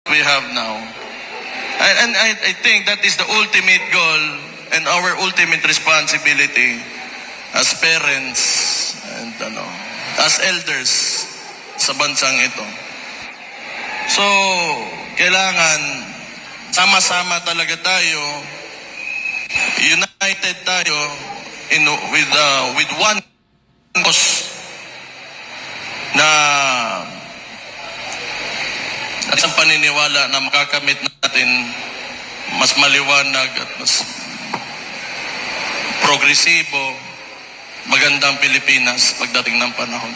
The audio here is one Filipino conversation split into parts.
we have now. And I think that is the ultimate goal and our ultimate responsibility as parents and as elders sa bansang ito. So, kailangan sama-sama talaga tayo, united tayo with one cause na isang paniniwala na makakamit natin mas maliwanag at mas progresibo, magandang Pilipinas pagdating ng panahon.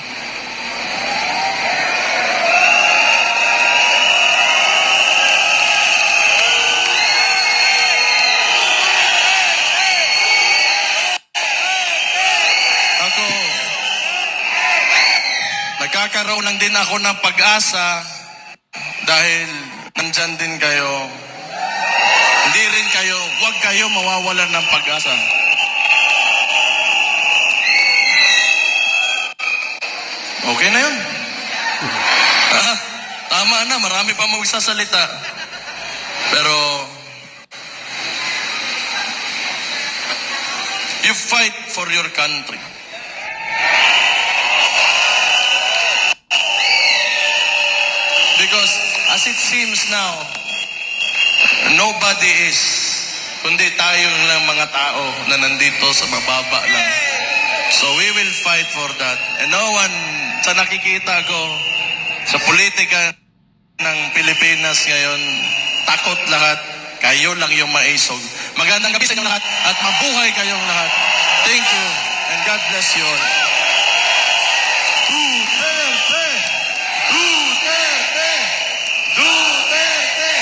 Nagkakaroon lang din ako ng pag-asa dahil nandyan din kayo. Hindi rin kayo, huwag kayo mawawalan ng pag-asa. Okay na yun? Tama na, marami pa magsasalita. Pero, you fight for your country. Because as it seems now, nobody is, kundi tayo lang mga tao na nandito sa mababa lang. So we will fight for that. And no one, sa nakikita ko, sa politika ng Pilipinas ngayon, takot lahat, kayo lang yung maisog. Magandang gabi sa inyong lahat at mabuhay kayong lahat. Thank you and God bless you all. Duterte! Duterte! Duterte!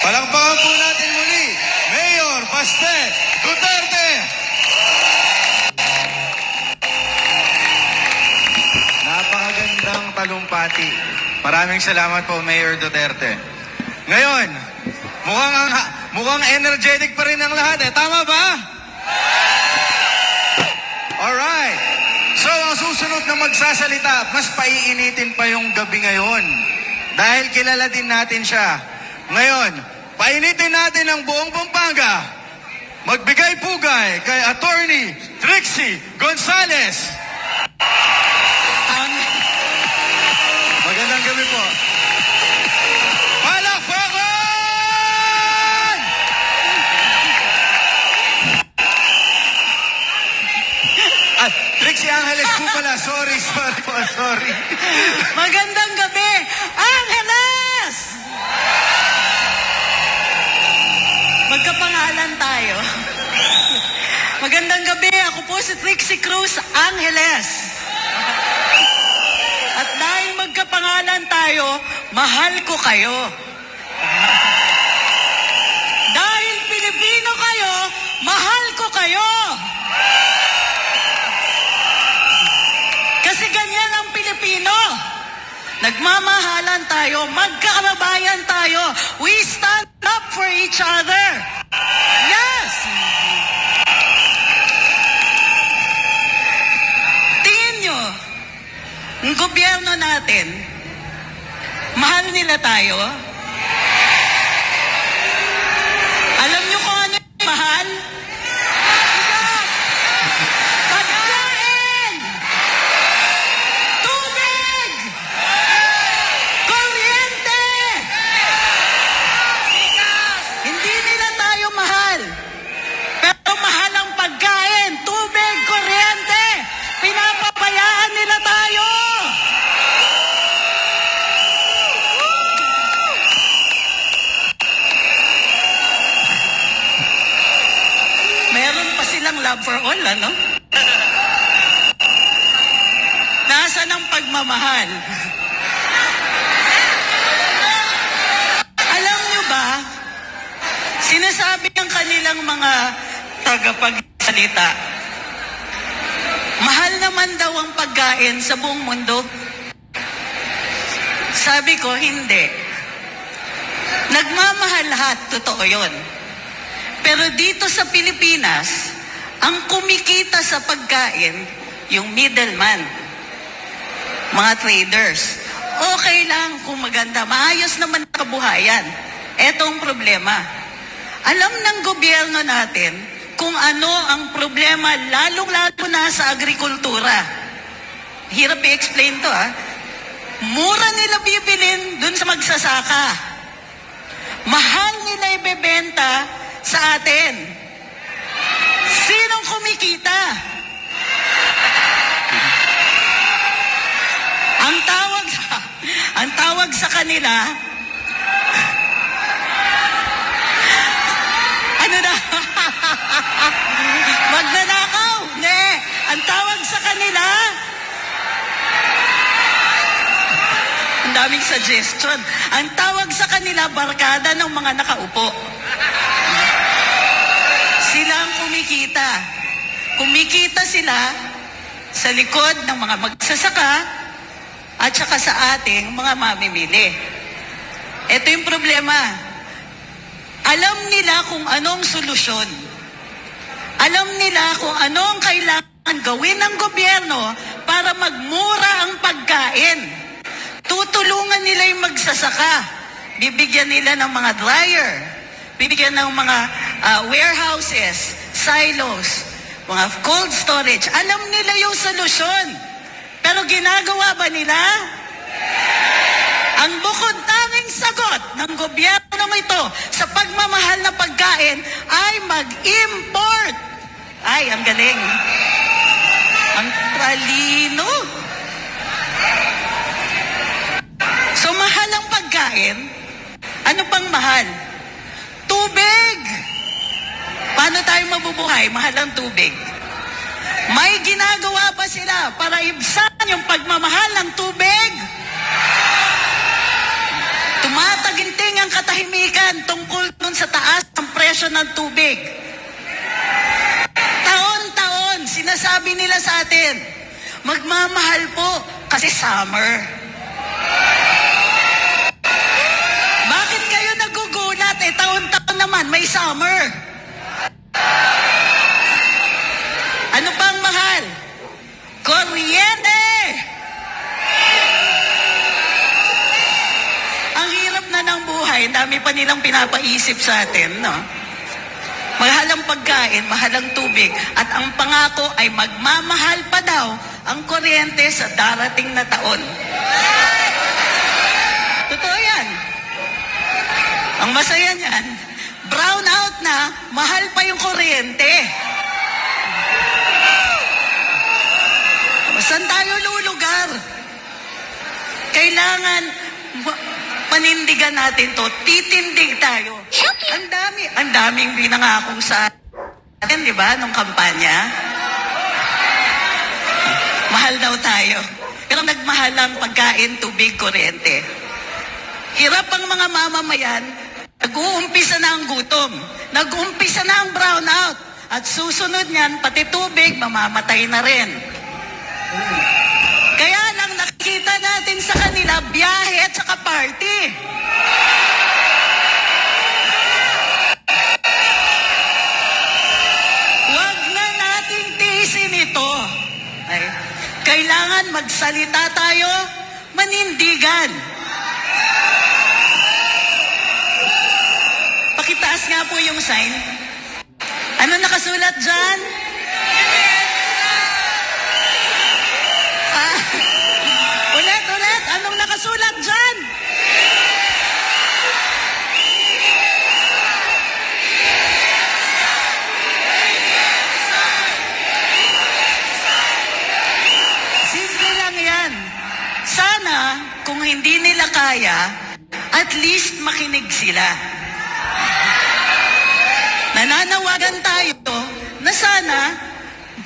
Palakpakan po natin muli, Mayor Baste Duterte! Napakagandang talumpati. Maraming salamat po, Mayor Duterte. Ngayon, mukhang energetic pa rin ang lahat eh. Tama ba? Alright. So, ang susunod na magsasalita, mas paiinitin pa yung gabi ngayon. Dahil kilala din natin siya. Ngayon, painitin natin ang buong Pampanga. Magbigay pugay kay Attorney Trixie Gonzales. Magandang gabi po. Palakpakan! Trixie Angeles po pala. Sorry. Magandang gabi, Angeles! Magkapangalan tayo. Magandang gabi, ako po si Trixie Cruz Angeles. At dahil magkapangalan tayo, mahal ko kayo. Dahil Pilipino kayo, mahal ko kayo. Kasi ganyan ang Pilipino. Nagmamahalan tayo, magkakababayan tayo. We stand up for each other. Yes! Tingin nyo, ang gobyerno natin, mahal nila tayo. Alam nyo kung ano yung mahal? Pagkain! Tubig! Kuryente! Hindi nila tayo mahal. Pero mahal ang pagkain, tubig, kuryente. Pinapabayaan nila tayo. Meron pa silang love for all, ano? Nasaan ang pagmamahal? Alam nyo ba, sinasabi ng kanilang mga tagapagsalita, mahal naman daw ang pagkain sa buong mundo. Sabi ko, hindi. Nagmamahal lahat, totoo yun. Pero dito sa Pilipinas, ang kumikita sa pagkain, yung middleman, mga traders. Okay lang, kung maganda, maayos naman ang kabuhayan. Eto ang problema. Alam ng gobyerno natin kung ano ang problema, lalong-lalo na sa agrikultura. Hirap i-explain to, ha? Mura nila bibilin dun sa magsasaka. Mahal nila ibebenta sa atin. Sinong kumikita? Ang tawag sa kanila, ano na? Magnanakaw? Ne. Ang tawag sa kanila, ang daming suggestion. Ang tawag sa kanila, barkada ng mga nakaupo. Sila ang kumikita. Kumikita sila sa likod ng mga magsasaka at saka sa ating mga mamimili. Ito yung problema. Alam nila kung anong solusyon. Alam nila kung anong kailangan gawin ng gobyerno para magmura ang pagkain. Tutulungan nila yung magsasaka. Bibigyan nila ng mga dryer. Bibigyan ng mga warehouses, silos, mga cold storage. Alam nila yung solusyon. Pero ginagawa ba nila? Ang bukod tanging sagot ng gobyerno ito sa pagmamahal na pagkain ay mag-import. Ay, ang galing. Ang talino. So, mahal ang pagkain. Ano pang mahal? Tubig. Paano tayo mabubuhay? Mahal ang tubig. May ginagawa ba sila para ibsan yung pagmamahal ng tubig? Tumataginting ang katahimikan tungkol dun sa taas ng presyo ng tubig. Taon-taon, sinasabi nila sa atin, magmamahal po kasi summer. Bakit kayo nagugulat? Taon-taon naman may summer. Ano pang mahal? Kuryente! Ang hirap na ng buhay, dami pa nilang pinapaisip sa atin, no? Mahal ang pagkain, mahal ang tubig, at ang pangako ay magmamahal pa daw ang kuryente sa darating na taon. Totoo yan. Ang masaya niyan, brown out na, mahal pa yung kuryente. Saan tayo lulugar? Kailangan panindigan natin to. Titindig tayo. Ang daming binangako sa atin, di ba, nung kampanya? Mahal daw tayo. Pero nagmahal ang pagkain, tubig, kuryente. Hirap ang mga mamamayan, nag-uumpisa na ang gutom. Nag-uumpisa na ang brownout. At susunod niyan, pati tubig, mamamatay na rin. Kaya lang nakikita natin sa kanila biyahe at saka party. Huwag na nating tiisin ito. Ay, kailangan magsalita tayo, manindigan. Pakitaas nga po yung sign. Ano nakasulat dyan? Ulit. Anong nakasulat dyan? Simple lang yan. Sana, kung hindi nila kaya, at least makinig sila. Nananawagan tayo na sana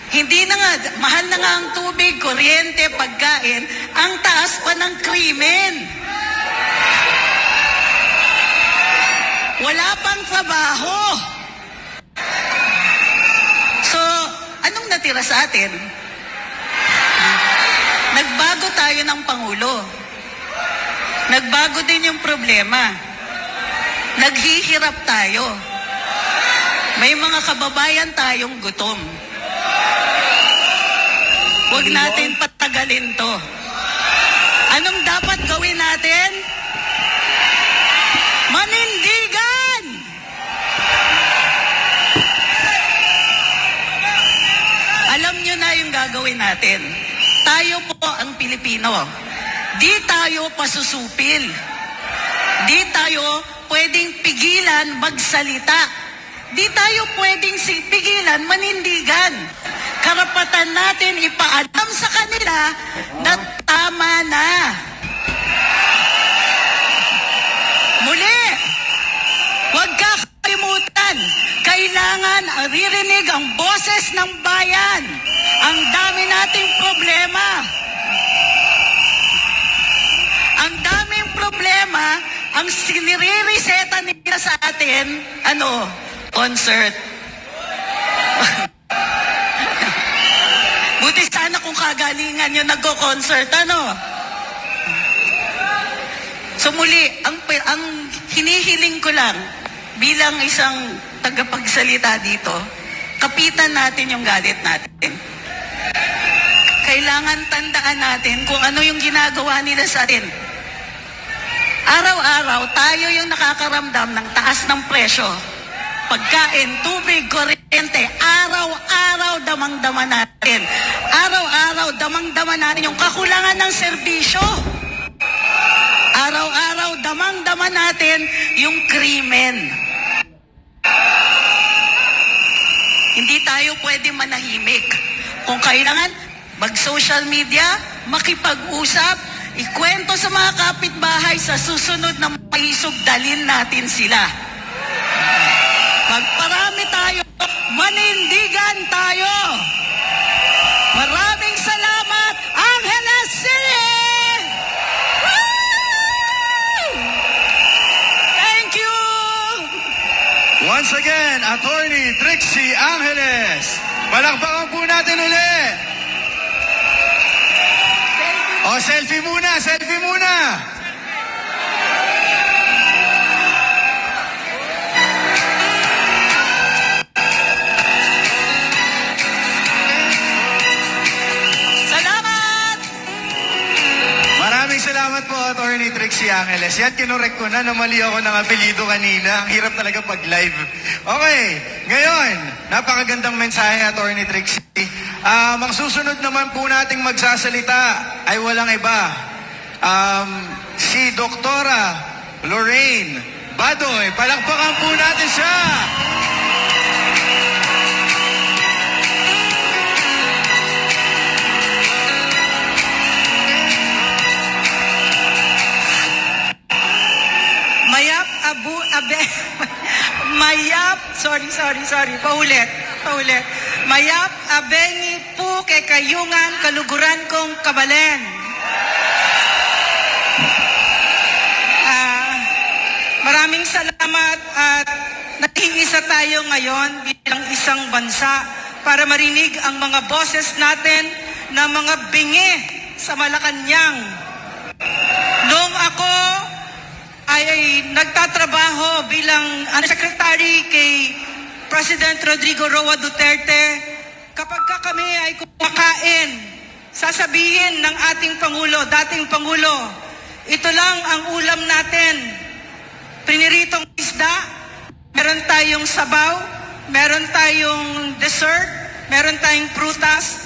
hindi na nga, mahal na nga ang tubig, kuryente, pagkain, ang taas pa ng krimen. Wala pang trabaho. So, anong natira sa atin? Nagbago tayo ng Pangulo. Nagbago din yung problema. Naghihirap tayo. May mga kababayan tayong gutom. Huwag natin patagalin to. Anong dapat gawin natin? natin. Tayo po ang Pilipino. Di tayo pasusupil. Di tayo pwedeng pigilan magsalita. Di tayo pwedeng pigilan manindigan. Karapatan natin ipaalam sa kanila na tama na. Muli, huwag kakalimutan, kailangan aririnig ang boses ng bayan. Ang dami nating problema. Ang daming problema, ang sinire-reseta nila sa atin, concert. Buti sana kung kagalingan yung nagko-concert, So muli, ang hinihiling ko lang bilang isang tagapagsalita dito, kapitan natin yung galit natin. Kailangan tandaan natin kung ano yung ginagawa nila sa atin. Araw-araw, tayo yung nakakaramdam ng taas ng presyo. Pagkain, tubig, kuryente, araw-araw damang-dama natin. Araw-araw damang-dama natin yung kakulangan ng serbisyo. Araw-araw damang-dama natin yung krimen. Hindi tayo pwede manahimik. Kung kailangan, mag-social media, makipag-usap, ikwento sa mga kapitbahay, sa susunod na maisog, dalin natin sila. Magparami tayo, manindigan tayo. Maraming salamat, Angeles City! Thank you! Once again, Attorney Trixie Angeles. Palakpakan po natin ulit. O, selfie muna, selfie muna. Salamat! Maraming salamat po, Attorney Trixie Angeles. Yan, kinorek ko na mali ako ng apelido kanina. Ang hirap talaga pag live. Okay, ngayon, napakagandang mensahe, Attorney Trixie. Ang susunod naman po nating magsasalita ay walang iba. Si Doktora Lorraine Badoy. Palakpakan po natin siya. Paulit. Mayap abengi po kay kayungan kaluguran kong kabalen. Maraming salamat at nag-iisa tayo ngayon bilang isang bansa para marinig ang mga boses natin na mga bingi sa Malacanang. Noong ako ay nagtatrabaho bilang secretary kay President Rodrigo Roa Duterte, kapag kami ay kumakain, sasabihin ng ating Pangulo, dating Pangulo, ito lang ang ulam natin. Piniritong isda, meron tayong sabaw, meron tayong dessert, meron tayong prutas.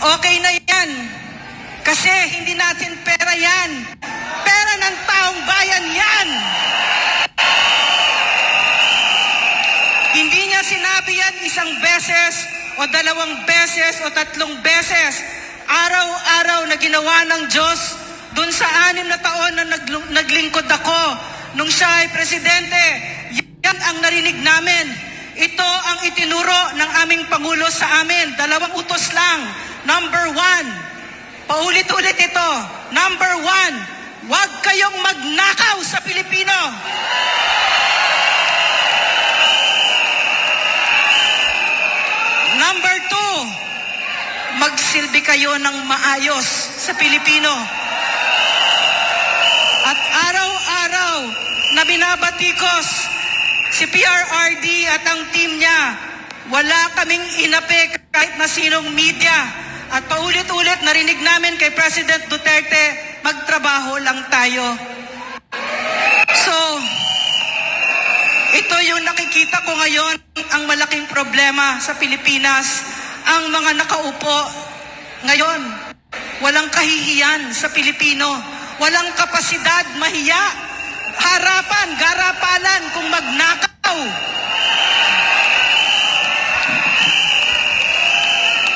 Okay na yan. Kasi hindi natin pera yan. Pera ng taong bayan yan. Hindi niya sinabi yan isang beses o dalawang beses o tatlong beses. Araw-araw na ginawa ng Diyos dun sa 6 na taon na naglingkod ako nung siya ay presidente. Yan ang narinig namin. Ito ang itinuro ng aming Pangulo sa amin. 2 utos lang. Number 1, paulit-ulit ito. Number 1, huwag kayong magnakaw sa Pilipino. Number 2, magsilbi kayo ng maayos sa Pilipino. At araw-araw na binabatikos si PRRD at ang team niya, wala kaming inapi kahit na sinong media. At paulit-ulit narinig namin kay President Duterte, magtrabaho lang tayo. So, ito yung nakikita ko ngayon, ang malaking problema sa Pilipinas. Ang mga nakaupo Ngayon, walang kahihiyan sa Pilipino. Walang kapasidad mahiya. Harapan, garapalan kung magnakaw.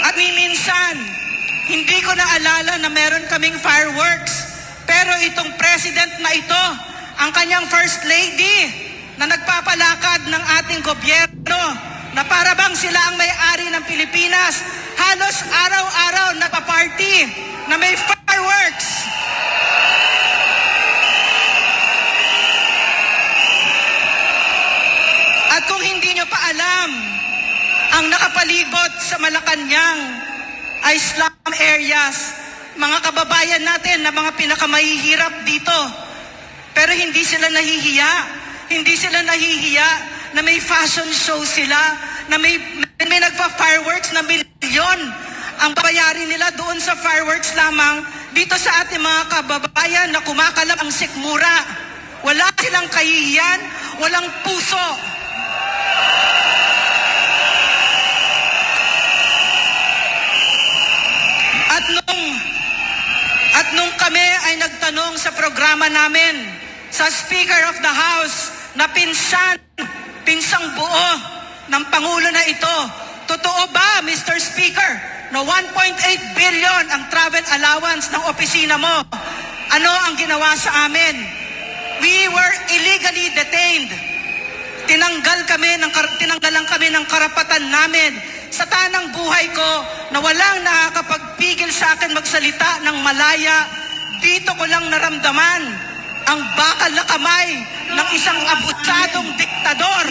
At minsan, hindi ko naalala na meron kaming fireworks. Pero itong president na ito, ang kanyang first lady, na nagpapalakad ng ating gobyerno, na para bang sila ang may-ari ng Pilipinas, halos araw-araw napaparty na may fireworks. At kung hindi nyo pa alam, ang nakapalibot sa Malacanang ay slum areas, mga kababayan natin na mga pinakamahihirap dito. Pero hindi sila nahihiya. Hindi sila nahihiya na may fashion show sila, na may nagpa-fireworks na milyon ang bayarin nila doon sa fireworks lamang dito sa ating mga kababayan na kumakalam ang sikmura. Wala silang kahihiyan, walang puso. At nung kami ay nagtanong sa programa namin sa Speaker of the House na pinsang buo ng Pangulo na ito, totoo ba, Mr. Speaker, na 1.8 billion ang travel allowance ng opisina mo? Ano ang ginawa sa amin? We were illegally detained. Tinanggalan kami ng karapatan namin. Sa tanang buhay ko na walang nakakapagpigil sa akin magsalita ng malaya, dito ko lang naramdaman ang bakal na kamay ng isang abusadong diktador.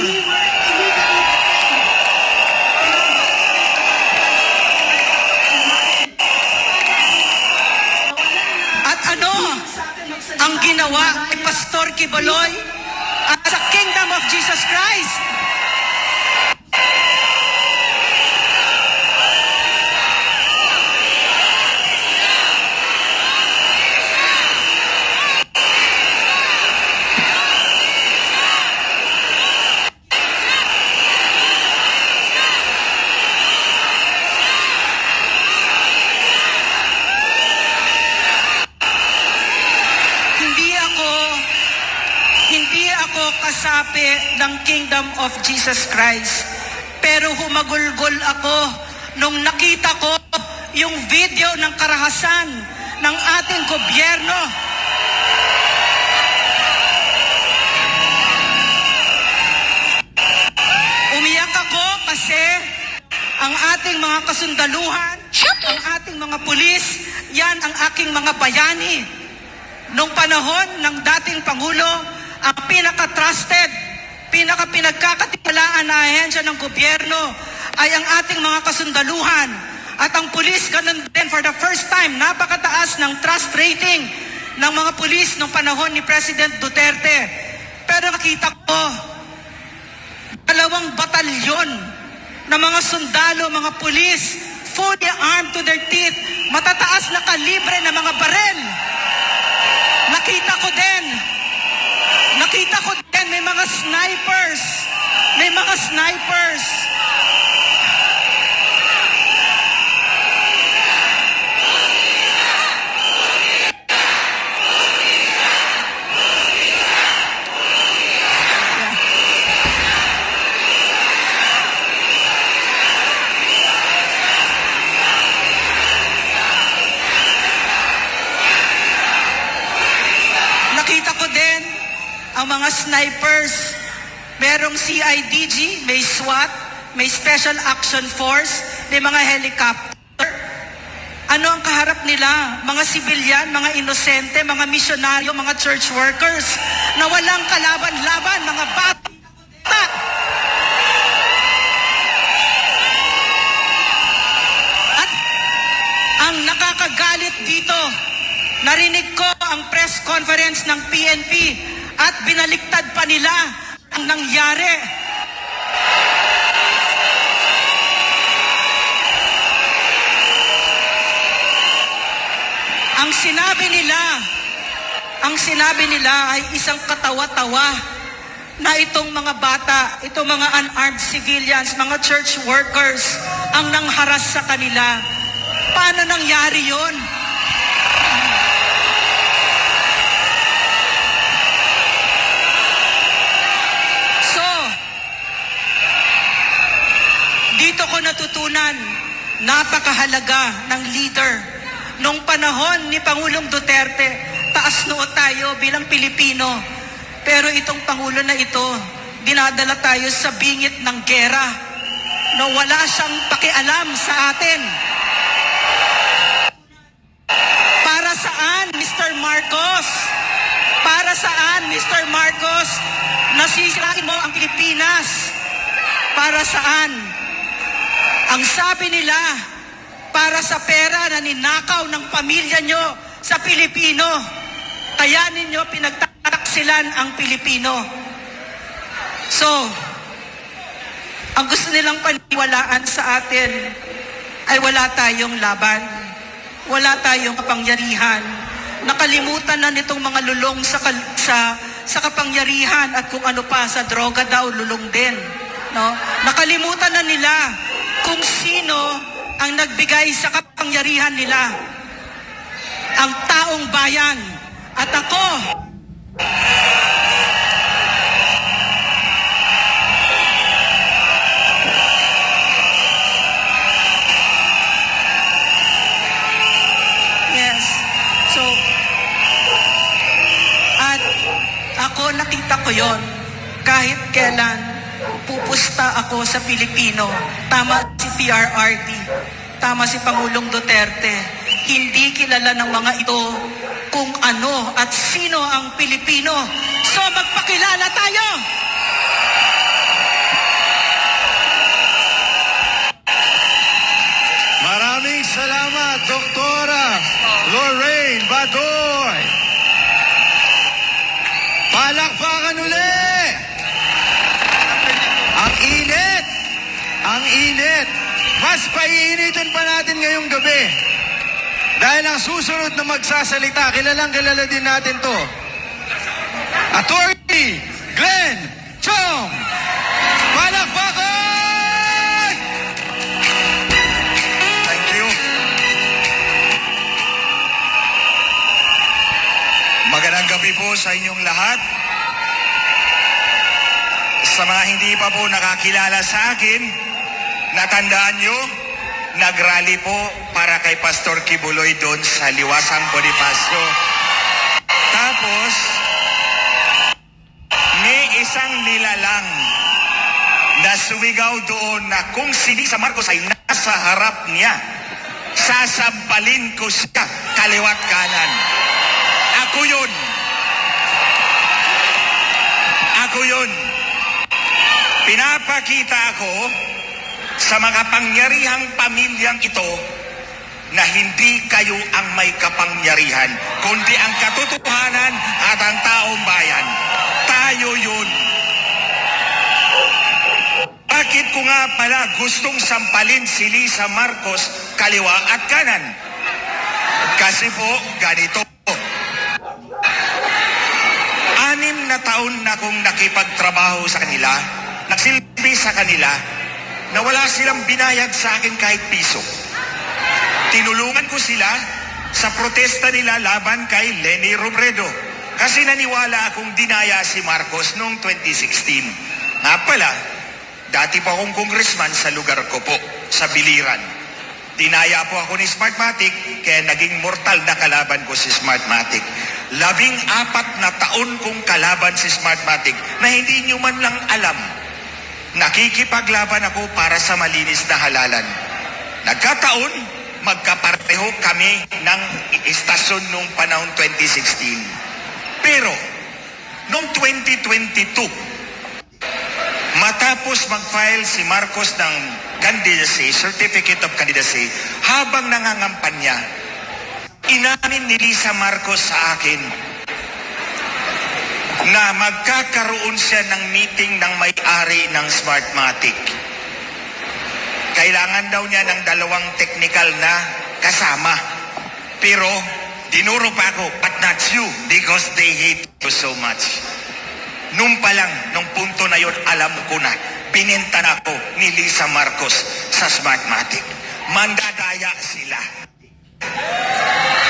At ano ang ginawa ni Pastor Quiboloy at sa Kingdom of Jesus Christ? Hindi ako kasapi ng Kingdom of Jesus Christ. Pero humagulgol ako nung nakita ko yung video ng karahasan ng ating gobyerno. Umiyak ako kasi ang ating mga kasundaluhan, ang ating mga pulis, yan ang aking mga bayani. Nung panahon ng dating Pangulo, ang pinaka-trusted, pinaka-pinagkakatiwalaan na ahensya ng gobyerno ay ang ating mga kasundaluhan. At ang pulis, ganun din, for the first time, napakataas ng trust rating ng mga pulis nung panahon ni President Duterte. Pero nakita ko, 2 batalyon na mga sundalo, mga pulis, fully armed to their teeth, matataas na kalibre na mga barel. Nakita ko din, may mga snipers. May mga snipers. Nakita ko din ang mga snipers. Merong CIDG, may SWAT, may Special Action Force, may mga helicopter. Ano ang kaharap nila? Mga sibilyan, mga inosente, mga misyonaryo, mga church workers na walang kalaban-laban, mga bata. At ang nakakagalit dito, narinig ko ang press conference ng PNP at binaliktad pa nila ang nangyari. Ang sinabi nila ay isang katawa-tawa na itong mga bata, itong mga unarmed civilians, mga church workers ang nangharas sa kanila. Paano nangyari yon? So, dito ko natutunan, napakahalaga ng leader. Nung panahon ni Pangulong Duterte, taas noo tayo bilang Pilipino. Pero itong Pangulo na ito, dinadala tayo sa bingit ng gera na wala siyang pakialam sa atin. Para saan, Mr. Marcos? Para saan, Mr. Marcos? Nasisirain mo ang Pilipinas. Para saan? Ang sabi nila, para sa pera na ninakaw ng pamilya nyo sa Pilipino. Kaya ninyo pinagtataksilan ang Pilipino. So, ang gusto nilang paniwalaan sa atin ay wala tayong laban. Wala tayong kapangyarihan. Nakalimutan na nitong mga lulong sa kapangyarihan at kung ano pa, sa droga daw, lulong din. No? Nakalimutan na nila kung sino ang nagbigay sa kapangyarihan nila. Ang taong bayan. At ako, yes. So, at ako nakita ko yon kahit kailan pupusta ako sa Pilipino. Tama si PRRD, tama si Pangulong Duterte. Hindi kilala ng mga ito kung ano at sino ang Pilipino. So magpakilala tayo! Maraming salamat, Doktora Lorraine Badoy. Palakpakan uli! Ang init! Ang init! Mas paiinitin pa natin ngayong gabi. Dahil ang susunod na magsasalita, kilalang kilala din natin to. Attorney Glenn Chong! Palakpakan! Thank you. Magandang gabi po sa inyong lahat. Sa mga hindi pa po nakakilala sa akin, natandaan nyo, nagrally po para kay Pastor Kibuloy doon sa Liwasang Bonifacio. Tapos, may isang nilalang na sumigaw doon na kung si Lisa Marcos ay nasa harap niya, sasampalin ko siya kaliwat kanan. Ako yun. Ako yun. Pinapakita ako sa mga pangyarihang pamilyang ito na hindi kayo ang may kapangyarihan, kundi ang katotohanan at ang taong bayan. Tayo yun. Bakit ko nga pala gustong sampalin si Lisa Marcos kaliwa at kanan? Kasi po, ganito. 6 na taon na kong nakipagtrabaho sa kanila, nagsilbi sa kanila, na wala silang binayad sa akin kahit piso. Tinulungan ko sila sa protesta nila laban kay Leni Robredo. Kasi naniwala akong dinaya si Marcos noong 2016. Nga pala, dati pa akong congressman sa lugar ko po, sa Biliran. Dinaya po ako ni Smartmatic, kaya naging mortal na kalaban ko si Smartmatic. 14 na taon kong kalaban si Smartmatic na hindi nyo man lang alam. Nakikipaglaban ako para sa malinis na halalan. Nagkataon, magkapareho kami ng istasyon noong panahon 2016. Pero, noong 2022, matapos mag-file si Marcos ng candidacy, Certificate of Candidacy, habang nangangampanya, inamin ni Lisa Marcos sa akin na magkakaroon siya ng meeting ng may-ari ng Smartmatic. Kailangan daw niya ng 2 technical na kasama. Pero, dinuro pa ako, but not you, because they hate you so much. Nung pa lang, nung punto na yun, alam ko na, pinenta na ako ni Lisa Marcos sa Smartmatic. Mandadaya sila.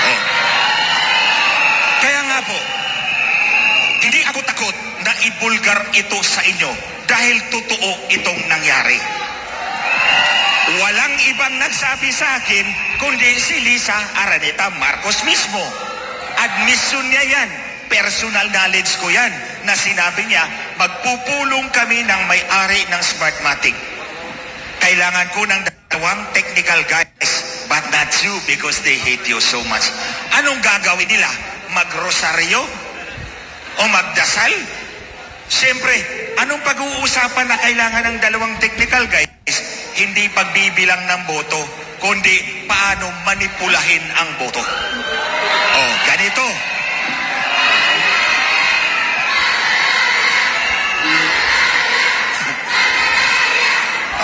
Oh. Kaya nga po, hindi ako takot na ibulgar ito sa inyo dahil totoo itong nangyari. Walang ibang nagsabi sa akin kundi si Lisa Araneta Marcos mismo. Admission niya yan. Personal knowledge ko yan na sinabi niya, magpupulong kami ng may-ari ng Smartmatic. Kailangan ko ng dalawang technical guys, but not you because they hate you so much. Anong gagawin nila? Magrosaryo? O magdasal? Siyempre, anong pag-uusapan na kailangan ng dalawang technical guys? Hindi pagbibilang ng boto, kundi paano manipulahin ang boto. Oh, ganito.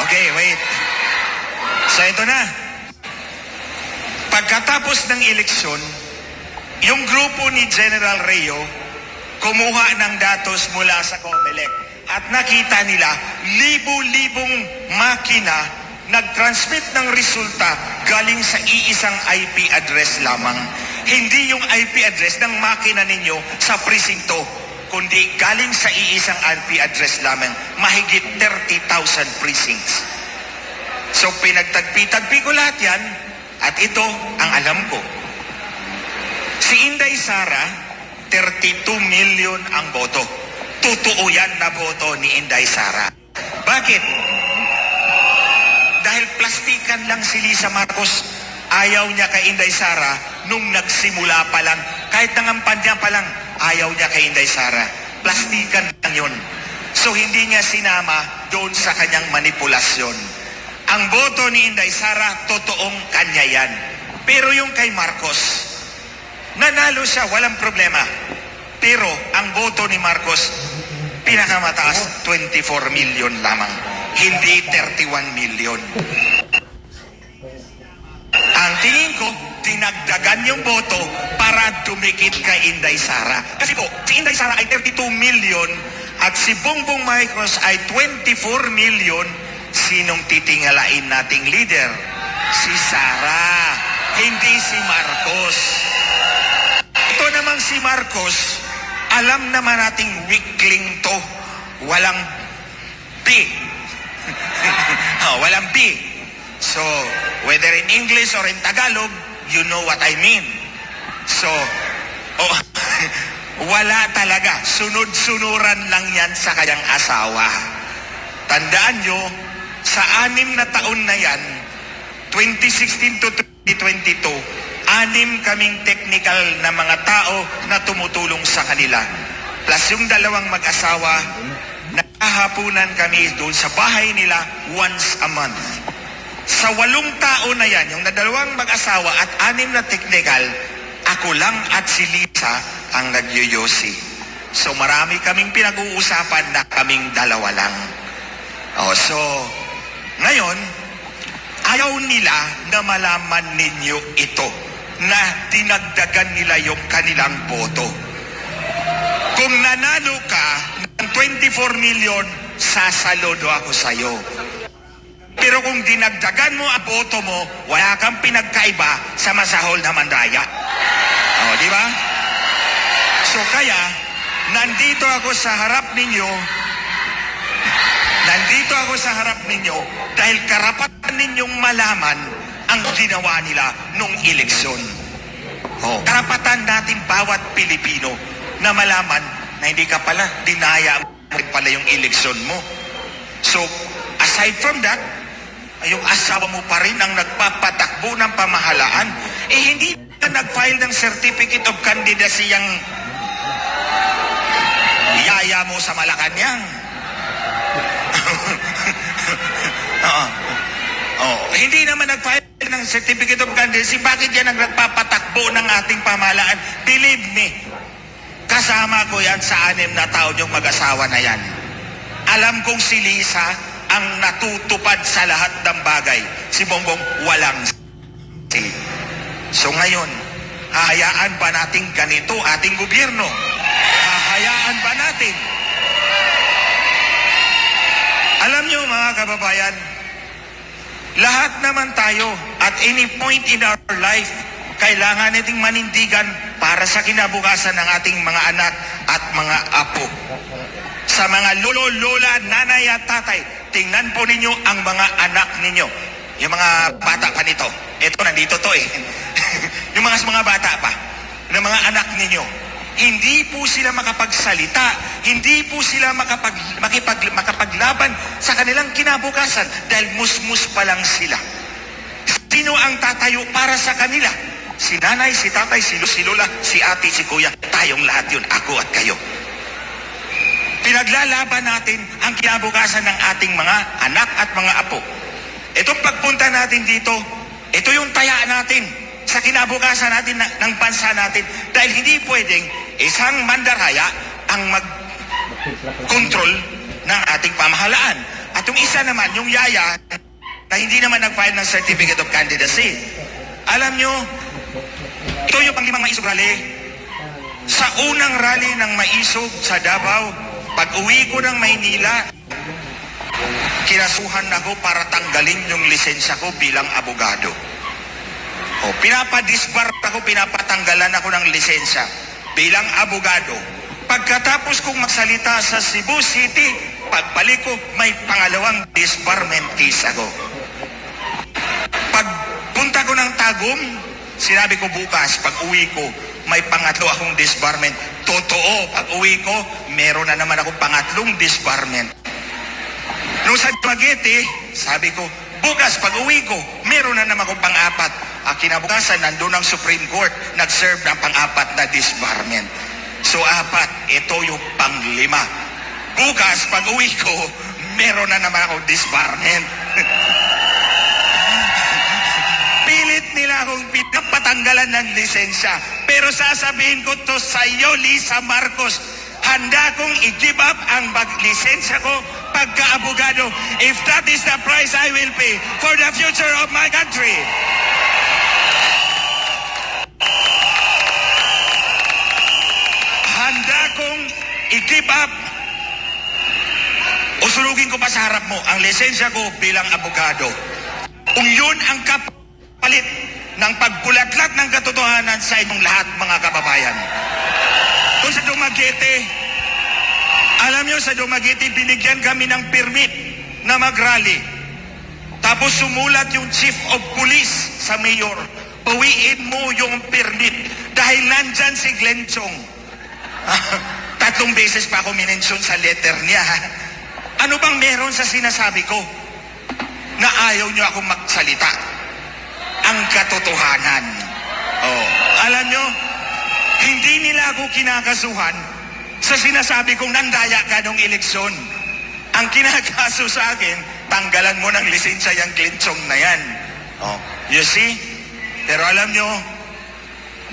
Okay, wait. So ito na. Pagkatapos ng eleksyon, yung grupo ni General Reo kumuha ng datos mula sa COMELEC at nakita nila libu-libong makina nag-transmit ng resulta galing sa iisang IP address lamang. Hindi yung IP address ng makina ninyo sa presinto, kundi galing sa iisang IP address lamang. Mahigit 30,000 precincts. So pinagtagpi-tagpi ko lahat yan at ito ang alam ko. Si Inday Sara, 32 million ang boto. Totoo yan na boto ni Inday Sara. Bakit? Dahil plastikan lang si Lisa Marcos. Ayaw niya kay Inday Sara nung nagsimula pa lang. Kahit nangampan niya pa lang, ayaw niya kay Inday Sara. Plastikan lang yun. So hindi niya sinama doon sa kanyang manipulasyon. Ang boto ni Inday Sara, totoong kanya yan. Pero yung kay Marcos, nanalo siya, walang problema. Pero ang boto ni Marcos, pinakamataas, 24 million lamang. Hindi 31 million. Ang tingin ko, dinagdagan yung boto para dumikit kay Inday Sara. Kasi po, si Inday Sara ay 32 million at si Bongbong Marcos ay 24 million. Sinong titingalain nating leader? Si Sara, hindi si Marcos. Ito namang si Marcos, alam naman nating weakling to. Walang B. Walang B. So, whether in English or in Tagalog, you know what I mean. So, wala talaga. Sunod-sunuran lang yan sa kanyang asawa. Tandaan nyo, sa 6 na taon na yan, 2016 to 2022, 6 kaming technical na mga tao na tumutulong sa kanila. Plus yung dalawang mag-asawa, nakahapunan kami doon sa bahay nila once a month. Sa 8 tao na yan, yung dalawang mag-asawa at 6 na technical, ako lang at si Lisa ang nagyoyosi. So marami kaming pinag-uusapan na kaming dalawa lang. So, ngayon, ayaw nila na malaman ninyo ito, na dinagdagan nila yung kanilang boto. Kung nanalo ka ng 24 million, sasaludo ako sa'yo. Pero kung dinagdagan mo ang boto mo, wala kang pinagkaiba sa masahol na mandaya. Di ba? So kaya, nandito ako sa harap ninyo dahil karapatan ninyong malaman ang ginawa nila nung eleksyon. Karapatan natin bawat Pilipino na malaman na hindi ka pala, dinaya mo pala yung eleksyon mo. So, aside from that, yung asawa mo pa rin ang nagpapatakbo ng pamahalaan, hindi na nag-file ng certificate of candidacy yung yaya mo sa Malacanang. Hindi naman nag-file ng certificate of candidacy. Bakit yan ang nagpapatakbo ng ating pamahalaan? Believe me, kasama ko yan sa 6 na taon yung mag-asawa na yan. Alam kong si Lisa ang natutupad sa lahat ng bagay. Si Bongbong walang sili. So ngayon, hahayaan ba natin ganito ating gobyerno? Hahayaan ba natin? Alam nyo mga kababayan, lahat naman tayo at any point in our life, kailangan nating manindigan para sa kinabukasan ng ating mga anak at mga apo. Sa mga lolo, lola, nanay at tatay, tingnan po ninyo ang mga anak ninyo. Yung mga bata pa nito. Ito, nandito to eh. Yung mga bata pa, ng mga anak ninyo. Hindi po sila makapagsalita, hindi po sila makapaglaban sa kanilang kinabukasan dahil musmus pa lang sila. Sino ang tatayo para sa kanila? Si nanay, si tatay, si lola, si ate, si kuya. Tayong lahat yun, ako at kayo. Pinaglalaban natin ang kinabukasan ng ating mga anak at mga apo. Itong pagpunta natin dito, ito yung taya natin sa kinabukasan natin ng bansa natin. Dahil hindi pwedeng isang mandaraya ang mag-control ng ating pamahalaan. At yung isa naman, yung yaya, na hindi naman nag-file ng Certificate of Candidacy. Alam nyo, ito yung panglimang maisog rally. Sa unang rally ng maisog sa Davao, pag uwi ko ng Maynila, kinasuhan ako para tanggalin yung lisensya ko bilang abogado. O, pinapadisbar ako, pinapatanggalan ako ng lisensya bilang abogado. Pagkatapos kong magsalita sa Cebu City, pagbalik ko, may pangalawang disbarment case ako. Pagpunta ko ng Tagum, sinabi ko bukas, pag uwi ko, may pangatlo akong disbarment. Totoo, pag uwi ko, meron na naman akong pangatlong disbarment. Nung sa Dumaguete, sabi ko, bukas pag uwi ko, meron na naman akong pang-apat. Kinabukasan, nandun ang Supreme Court, nag-serve ng pang-apat na disbarment. So, apat, ito yung pang-lima. Bukas, pag uwi ko, meron na naman akong disbarment. Pilit nila akong pinapatanggalan ng lisensya. Pero sasabihin ko to sa iyo, Lisa Marcos, handa kong i-give up ang lisensya ko pagka-abogado if that is the price I will pay for the future of my country. Handa kong i-give up o sunugin ko pa sa harap mo ang lisensya ko bilang abogado. Kung yun ang kapalit ng pagbulatlat ng katotohanan sa inyong lahat, mga kababayan. Kung sa Dumaguete, alam nyo, sa Dumaguete, binigyan kami ng permit na mag-rally. Tapos sumulat yung chief of police sa mayor, bawiin mo yung permit dahil nandyan si Glenn Chong. 3 beses pa ako minensyon sa letter niya. Ano bang meron sa sinasabi ko na ayaw nyo akong magsalita? Ang katotohanan. Oh, alam nyo, hindi nila ako kinakasuhan sa sinasabi kong nandaya ka nung eleksyon. Ang kinakaso sa akin, tanggalan mo ng lisensya yung Glenchong na yan. Oh, you see? Pero alam nyo,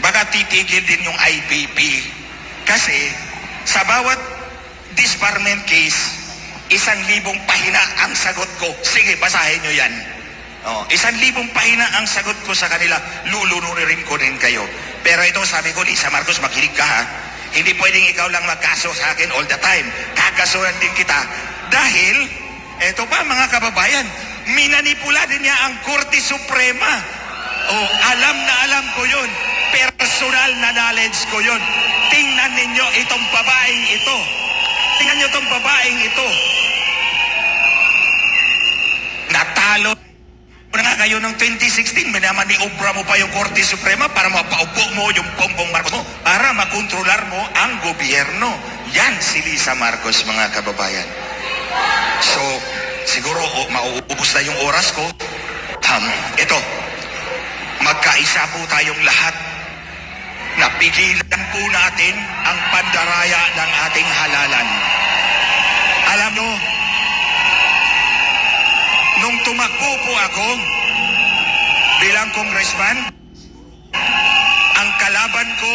baka titigil din yung IPP. Kasi sa bawat disbarment case, 1,000 pahina ang sagot ko. Sige, basahin nyo yan. Oh, 1,000 pahina ang sagot ko sa kanila. Lulunurin ko rin kayo. Pero ito, sabi ko, Lisa Marcos, makinig ka ha. Hindi pwedeng ikaw lang magkaso sa akin all the time. Kakasuhan din kita. Dahil, eto pa mga kababayan, minanipula din niya ang Korte Suprema. Oh, alam na alam ko yun. Personal na knowledge ko yun. Tingnan ninyo itong babaeng ito. Tingnan nyo itong babaeng ito. Natalo na nga kayo ng 2016, minamaniobra mo pa yung Korte Suprema para mapaupo mo yung Bongbong Marcos mo, para makontrolar mo ang gobyerno. Yan si Lisa Marcos, mga kababayan. So, siguro mauubos na yung oras ko. Ito, magkaisa po tayong lahat na pigilan po natin ang pandaraya ng ating halalan. Alam nyo, nung tumakbo po ako bilang congressman, ang kalaban ko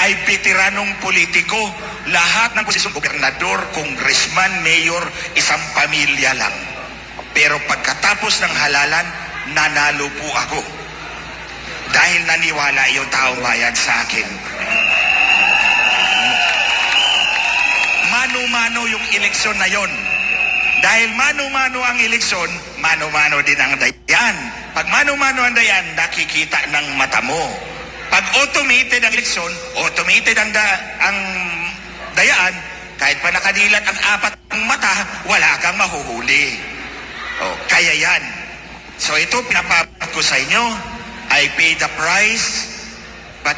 ay veteranong politiko. Lahat ng posisyon, gobernador, congressman, mayor, isang pamilya lang. Pero pagkatapos ng halalan, nanalo po ako. Dahil naniwala yung taong bayan sa akin. Mano-mano yung eleksyon na yon. Dahil mano-mano ang eleksyon, mano-mano din ang dayan. Pag mano-mano ang dayan, nakikita ng mata mo. Pag automated ang eleksyon, automated ang dayaan, kahit pa nakadilat ang apat ng mata, wala kang mahuhuli. Oh, kaya yan. So ito, pinapapat ko sa inyo. I pay the price, but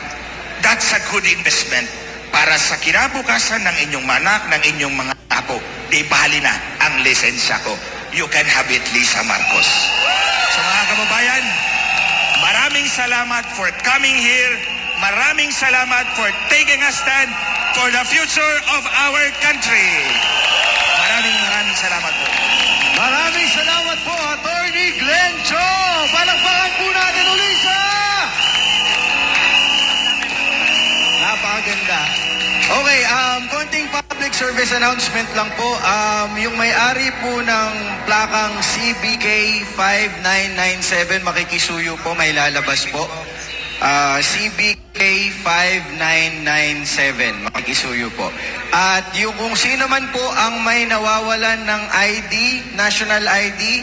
that's a good investment para sa kinabukasan ng inyong anak, ng inyong mga apo. Di bali na ang lisensya ko. You can have it, Lisa Marcos. So mga kababayan, maraming salamat for coming here. Maraming salamat for taking a stand for the future of our country. Maraming salamat po. Maraming salamat po, Attorney Glenn Cho. Palakpakan po natin ulit siya. Napakaganda. Okay, konting public service announcement lang po. Yung may-ari po ng plakang CBK 5997, makikisuyo po, may lalabas po. CBK 5997, makikisuyo po. At yung kung sino man po ang may nawawalan ng ID, national ID,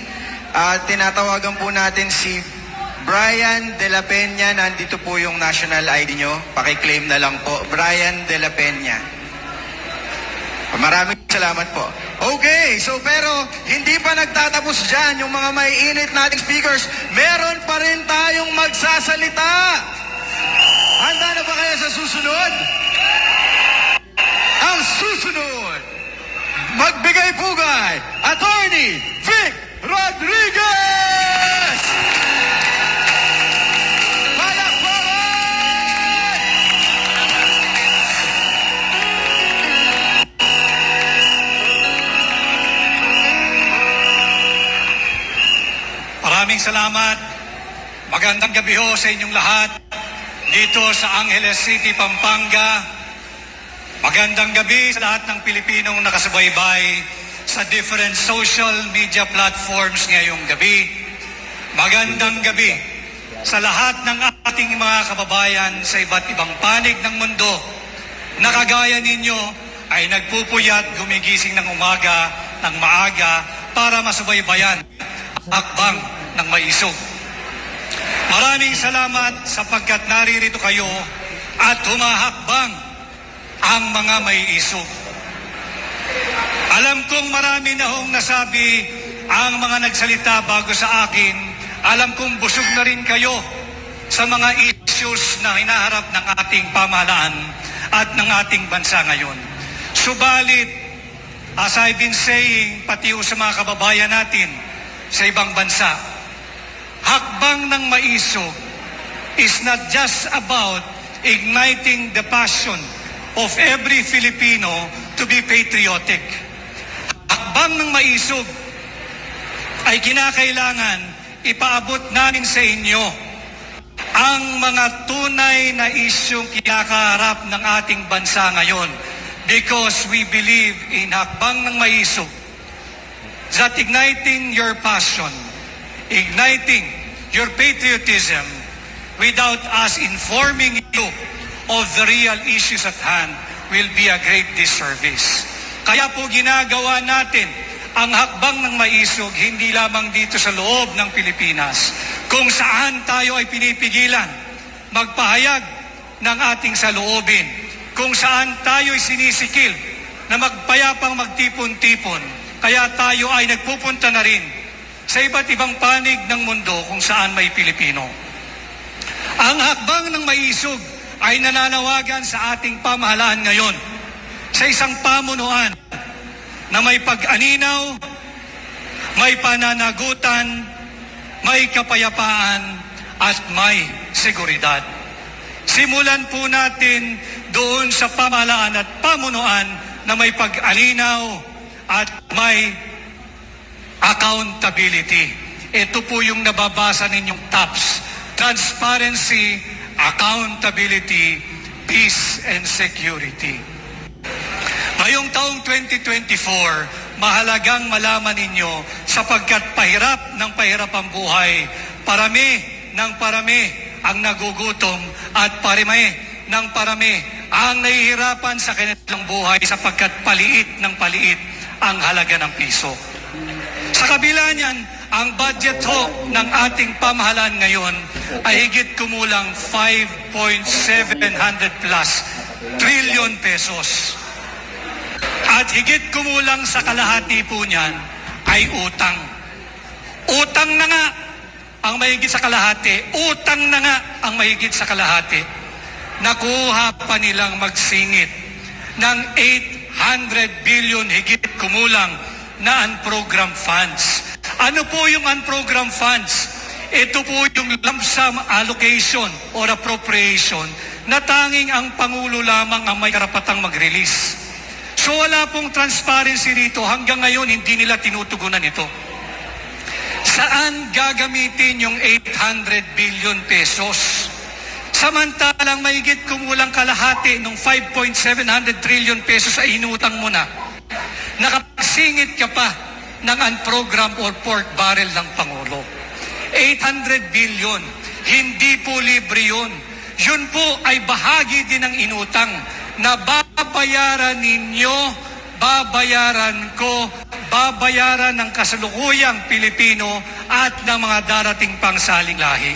tinatawagan po natin si Brian De La Peña. Nandito po yung national ID nyo. Pakiklaim na lang po. Brian De La Peña. Maraming salamat po. Okay, so pero hindi pa nagtatapos dyan yung mga may init nating speakers. Meron pa rin tayong magsasalita. Handa na ba kayo sa susunod? Ang susunod, magbigay pugay, Attorney Vic Rodriguez! Palakpakan! Maraming salamat. Magandang gabi ho sa inyong lahat dito sa Angeles City, Pampanga. Magandang gabi sa lahat ng Pilipinong nakasubaybay sa different social media platforms ngayong gabi. Magandang gabi sa lahat ng ating mga kababayan sa iba't ibang panig ng mundo na kagaya ninyo ay nagpupuyat gumigising ng umaga ng maaga para masubaybayan ang hakbang ng maisog. Maraming salamat sapagkat naririto kayo at humahakbang ang mga may isog. Alam kong marami na hong nasabi ang mga nagsalita bago sa akin. Alam kong busog na rin kayo sa mga issues na hinaharap ng ating pamahalaan at ng ating bansa ngayon. Subalit, as I've been saying, pati sa mga kababayan natin sa ibang bansa, hakbang ng maisog is not just about igniting the passion of every Filipino to be patriotic. Hakbang ng maisog ay kinakailangan ipaabot namin sa inyo ang mga tunay na isyong kinakaharap ng ating bansa ngayon, because we believe in hakbang ng maisog that igniting your passion, igniting your patriotism without us informing you of the real issues at hand will be a great disservice. Kaya po ginagawa natin ang hakbang ng maisog hindi lamang dito sa loob ng Pilipinas, kung saan tayo ay pinipigilan magpahayag ng ating saloobin, kung saan tayo ay sinisikil na magpayapang magtipon-tipon. Kaya tayo ay nagpupunta na rin sa iba't ibang panig ng mundo kung saan may Pilipino. Ang hakbang ng maisog ay nananawagan sa ating pamahalaan ngayon sa isang pamunuan na may pag-aninaw, may pananagutan, may kapayapaan, at may seguridad. Simulan po natin doon sa pamahalaan at pamunuan na may pag-aninaw at may accountability. Ito po yung nababasa ninyong TAPS: transparency, accountability, peace, and security. Ngayong taong 2024, mahalagang malaman ninyo sapagkat pahirap ng pahirap ang buhay, parami ng parami ang nagugutom, at parami ng parami ang nahihirapan sa kanilang buhay sapagkat paliit ng paliit ang halaga ng piso. Sa kabila niyan, ang budget ho ng ating pamahalaan ngayon ay higit kumulang 5.700 plus trillion pesos. At higit kumulang sa kalahati po niyan ay utang. Utang na nga ang mahigit sa kalahati. Utang na nga ang mahigit sa kalahati. Nakuha pa nilang magsingit ng 800 billion higit kumulang na unprogrammed funds. Ano po yung unprogrammed funds? Ito po yung lump sum allocation or appropriation na tanging ang Pangulo lamang ang may karapatang mag-release. So wala pong transparency rito. Hanggang ngayon, hindi nila tinutugunan ito. Saan gagamitin yung 800 billion pesos? Samantalang mahigit kumulang kalahati ng 5.700 trillion pesos ay inutang mo na. Nakapagsingit ka pa ng unprogrammed or pork barrel ng Pangulo. 800 billion, hindi po libre yun. Yun po ay bahagi din ng inutang na babayaran ninyo, babayaran ko, babayaran ng kasalukuyang Pilipino at ng mga darating pang saling lahi.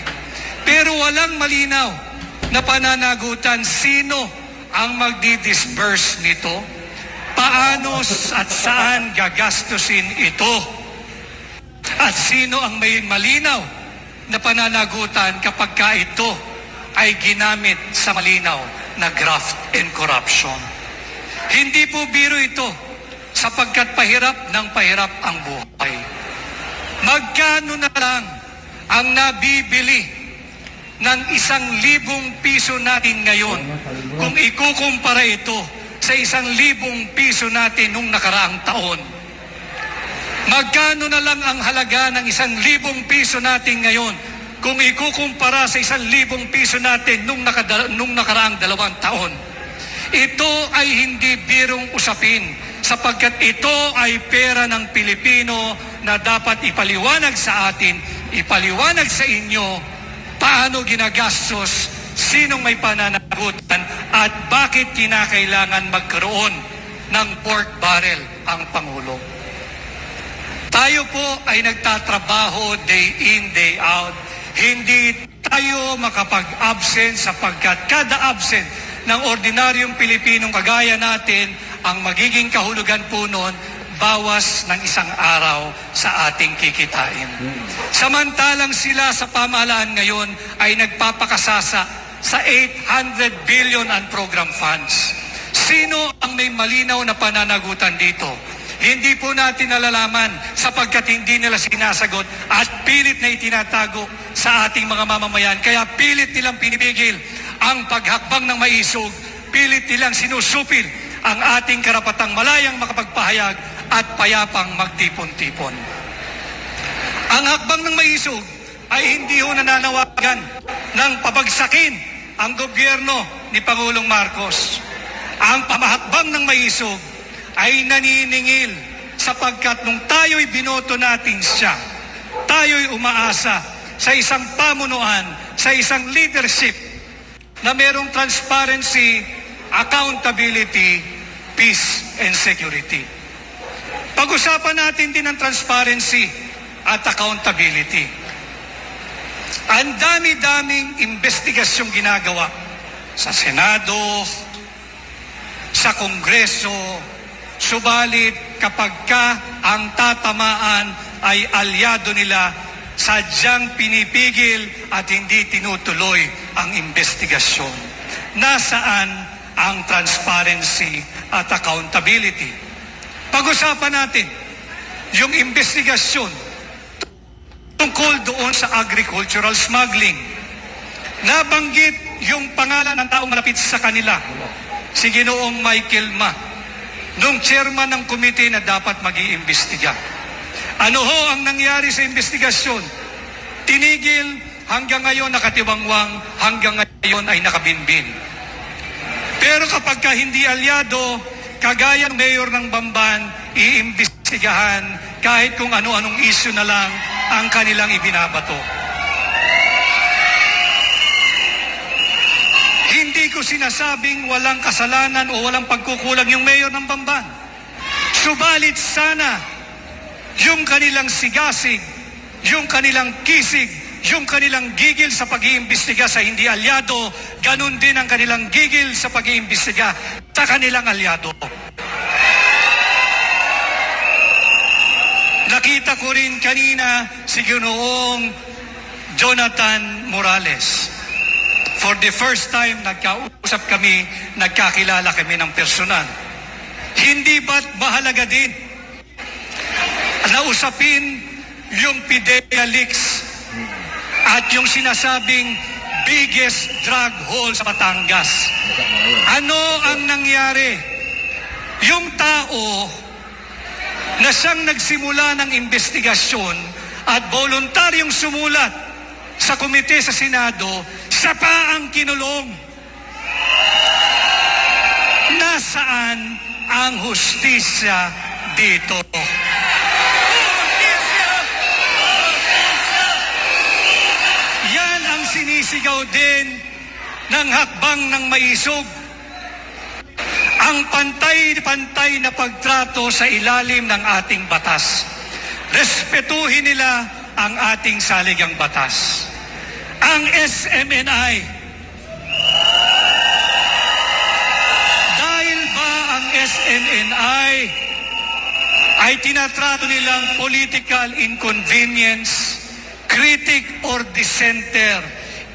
Pero walang malinaw na pananagutan sino ang magdi-disburse nito, paano at saan gagastusin ito, at sino ang may malinaw na pananagutan kapag ka ito ay ginamit sa malinaw na graft and corruption. Hindi po biro ito sapagkat pahirap ng pahirap ang buhay. Magkano na lang ang nabibili ng 1,000 piso natin ngayon kung ikukumpara ito sa 1,000 piso natin nung nakaraang taon? Magkano na lang ang halaga ng 1,000 piso natin ngayon kung ikukumpara sa 1,000 piso natin nung nakaraang 2 taon? Ito ay hindi birong usapin sapagkat ito ay pera ng Pilipino na dapat ipaliwanag sa atin, ipaliwanag sa inyo paano ginagastos, sinong may pananagutan at bakit kinakailangan magkaroon ng pork barrel ang Pangulo. Tayo po ay nagtatrabaho day in, day out. Hindi tayo makapag-absent sapagkat kada absent ng ordinaryong Pilipinong kagaya natin, ang magiging kahulugan po noon, bawas ng 1 araw sa ating kikitain. Samantalang sila sa pamahalaan ngayon ay nagpapakasasa sa 800 billion unprogrammed funds. Sino ang may malinaw na pananagutan dito? Hindi po natin nalalaman sapagkat hindi nila sinasagot at pilit na itinatago sa ating mga mamamayan. Kaya pilit nilang pinipigil ang paghakbang ng maisog, pilit nilang sinusupil ang ating karapatang malayang makapagpahayag at payapang magtipon-tipon. Ang hakbang ng maisog ay hindi ho nananawagan ng pabagsakin ang gobyerno ni Pangulong Marcos. Ang pamahakbang ng maisog ay naniningil sapagkat nung tayo'y binoto natin siya, tayo'y umaasa sa isang pamunuan, sa isang leadership na merong transparency, accountability, peace, and security. Pag-usapan natin din ang transparency at accountability. Ang dami-daming investigasyong ginagawa sa Senado, sa Kongreso, subalit kapag ka ang tatamaan ay alyado nila, sadyang pinipigil at hindi tinutuloy ang investigasyon. Nasaan ang transparency at accountability? Pag-usapan natin yung investigasyon tungkol doon sa agricultural smuggling. Nabanggit yung pangalan ng taong malapit sa kanila, si Ginoong Michael Ma, nung chairman ng komite na dapat mag-iimbestiga. Ano ho ang nangyari sa investigasyon? Tinigil, hanggang ngayon nakatiwangwang, hanggang ngayon ay nakabinbin. Pero kapag ka hindi alyado, kagaya ng mayor ng Bamban, iimbestigahan kahit kung ano-anong issue na lang ang kanilang ibinabato. Hindi ko sinasabing walang kasalanan o walang pagkukulang yung mayor ng Bamban. Subalit sana yung kanilang sigasig yung kanilang kisig, yung kanilang gigil sa pag-iimbestiga sa hindi alyado, ganun din ang kanilang gigil sa pag-iimbestiga sa kanilang alyado. Nakita ko rin kanina si Ginoong Jonathan Morales. For the first time, nagkausap kami, nagkakilala kami ng personal. Hindi ba't mahalaga din na usapin yung PIDEA leaks at yung sinasabing biggest drug haul sa Batangas? Ano ang nangyari? Yung tao na siyang nagsimula ng investigasyon at voluntaryong sumulat sa komite sa Senado, siya pa ang kinulong. Nasaan ang hustisya dito? Yan ang sinisigaw din ng hakbang ng maisog. Ang pantay-pantay na pagtrato sa ilalim ng ating batas. Respetuhin nila ang ating saligang batas. Ang SMNI. Dahil ba ang SMNI ay tinatrato nilang political inconvenience, critic or dissenter,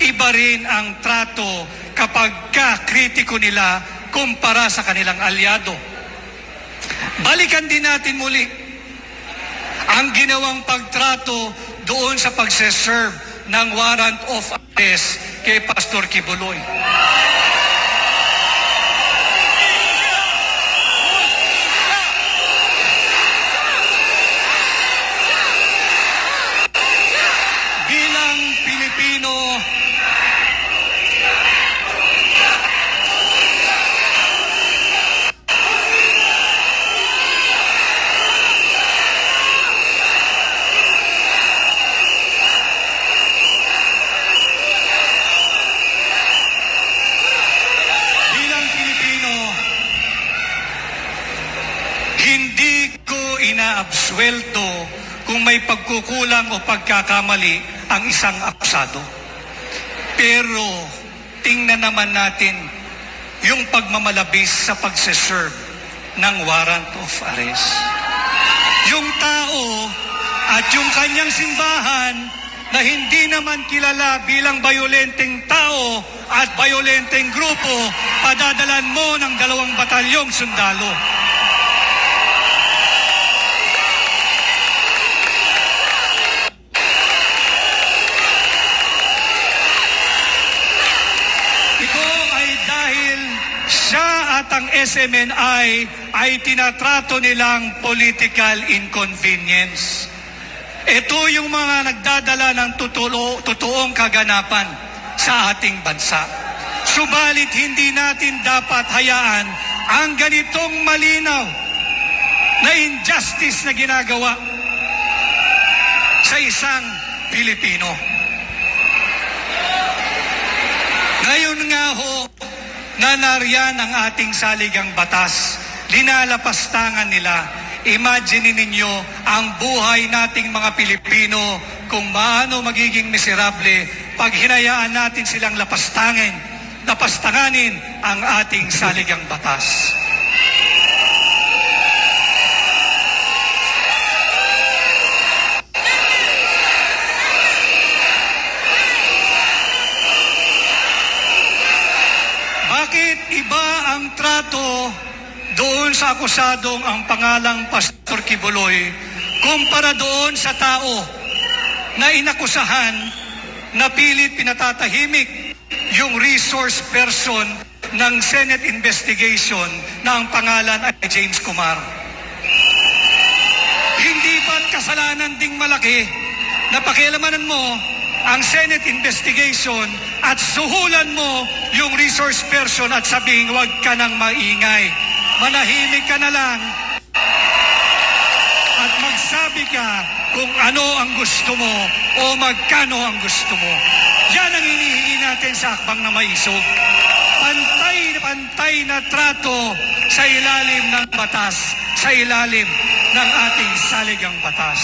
iba rin ang trato kapag kritiko nila kumpara sa kanilang alyado. Balikan din natin muli ang ginawang pagtrato doon sa pagseserve ng warrant of arrest kay Pastor Kibuloy. Bilang Pilipino, hindi ko inaabsuelto kung may pagkukulang o pagkakamali ang isang akusado. Pero tingnan naman natin yung pagmamalabis sa pagseserve ng warrant of arrest. Yung tao at yung kanyang simbahan na hindi naman kilala bilang bayolenteng tao at bayolenteng grupo, padadalan mo ng 2 batalyong sundalo. Ito ay dahil siya at ang SMNI ay tinatrato nilang political inconvenience. Ito yung mga nagdadala ng totoong kaganapan sa ating bansa. Subalit hindi natin dapat hayaan ang ganitong malinaw na injustice na ginagawa sa isang Pilipino. Ngayon nga ho, na nariyan ang ating saligang batas, linalapastangan nila. Imagine ninyo ang buhay nating mga Pilipino kung paano magiging miserable pag hinayaan natin silang lapastanganin ang ating saligang batas. Bakit iba ang trato doon sa akusadong ang pangalang Pastor Kibuloy kumpara doon sa tao na inakusahan na pilit pinatatahimik yung resource person ng Senate investigation na ang pangalan ay James Kumar? Hindi ba't kasalanan ding malaki na pakialamanan mo ang Senate investigation at suhulan mo yung resource person at sabing huwag ka nang maingay? Manahimik ka na lang at magsabi ka kung ano ang gusto mo o magkano ang gusto mo. Yan ang hinihingi natin sa hakbang na maisog. Pantay na trato sa ilalim ng batas, sa ilalim ng ating saligang batas.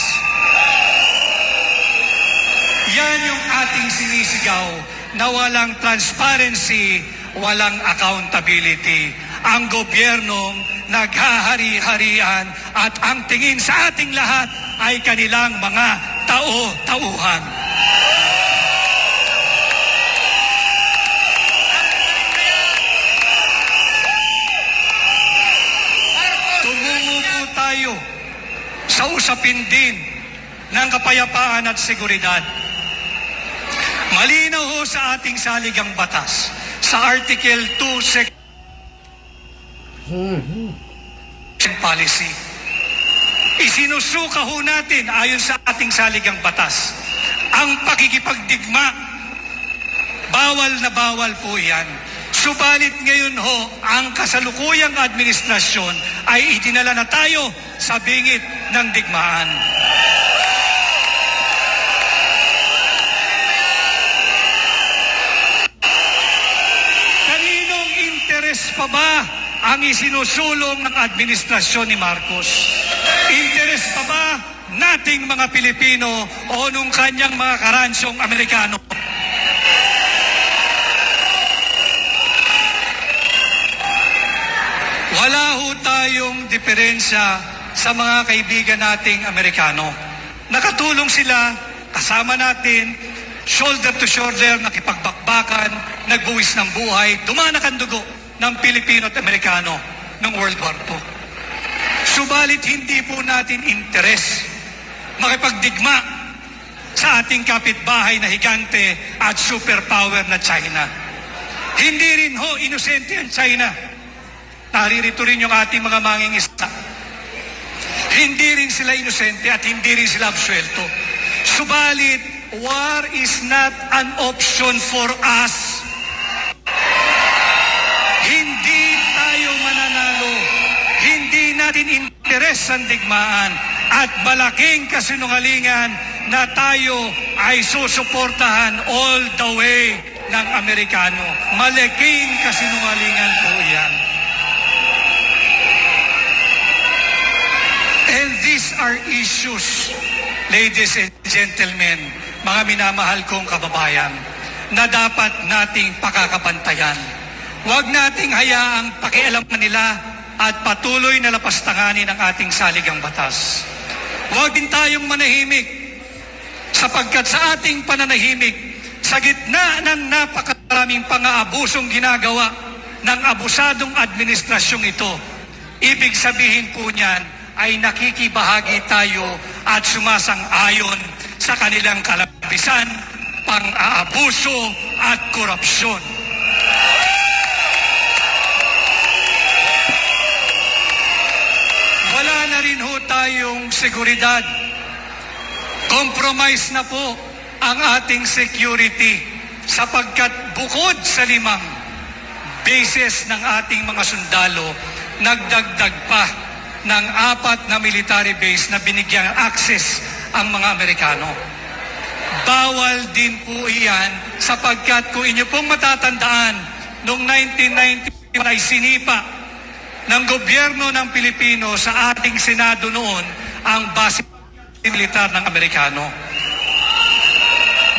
Yan yung ating sinisigaw na walang transparency, walang accountability. Ang gobyernong naghahari-harian at ang tingin sa ating lahat ay kanilang mga tao-tauhan. Tumungo po tayo sa usapin din ng kapayapaan at seguridad. Malinaw ho sa ating saligang batas, sa Article 2, Section Policy. Isinusuka ho natin ayon sa ating saligang batas. Ang pakikipagdigma, bawal na bawal po yan. Subalit ngayon ho, ang kasalukuyang administrasyon ay itinala na tayo sa bingit ng digmaan. Kaninong interes pa ba ang isinusulong ng administrasyon ni Marcos? Interes pa ba nating mga Pilipino o nung kanyang mga karansyong Amerikano? Wala ho tayong diferensya sa mga kaibigan nating Amerikano. Nakatulong sila, kasama natin, shoulder to shoulder, nakipagbakbakan, nagbuwis ng buhay, dumanak ang dugo ng Pilipino at Amerikano ng World War II. Subalit hindi po natin interes makipagdigma sa ating kapitbahay na higante at superpower na China. Hindi rin ho inosente ang China. Naririto rin yung ating mga mangingisda. Hindi rin sila inosente at hindi rin sila absuelto. Subalit, war is not an option for us. Hindi tayo mananalo. Hindi natin interes ang digmaan at malaking kasinungalingan na tayo ay susuportahan all the way ng Amerikano. Malaking kasinungalingan po yan. And these are issues, ladies and gentlemen, mga minamahal kong kababayan, na dapat nating pakakapantayan. Huwag nating hayaang pakialaman nila at patuloy na lapastanganin ang ating saligang batas. Huwag din tayong manahimik sapagkat sa ating pananahimik, sa gitna ng napakaraming pang-aabusong ginagawa ng abusadong administrasyong ito, ibig sabihin po niyan, ay nakikibahagi tayo at sumasang-ayon sa kanilang kalabisan, pang-aabuso at korupsyon. Wala na rin ho tayong seguridad. Compromise na po ang ating security sapagkat bukod sa 5 bases ng ating mga sundalo, nagdagdag pa ng 4 na military base na binigyang access ang mga Amerikano. Bawal din po iyan sapagkat kung inyo pong matatandaan, noong 1990 ay sinipa ng gobyerno ng Pilipino sa ating Senado noon ang base militar ng Amerikano.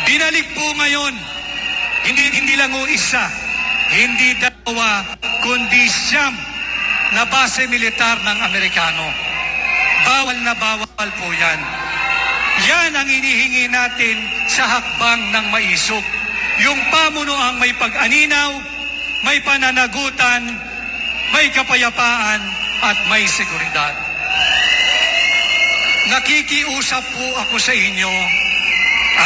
Binalik po ngayon, hindi lang o isa, hindi 2, kundi 9 na base militar ng Amerikano. Bawal na bawal po yan. Yan ang inihingi natin sa hakbang ng maisog. Yung pamunuang may pag-aninaw, may pananagutan, may kapayapaan, at may seguridad. Nakikiusap po ako sa inyo.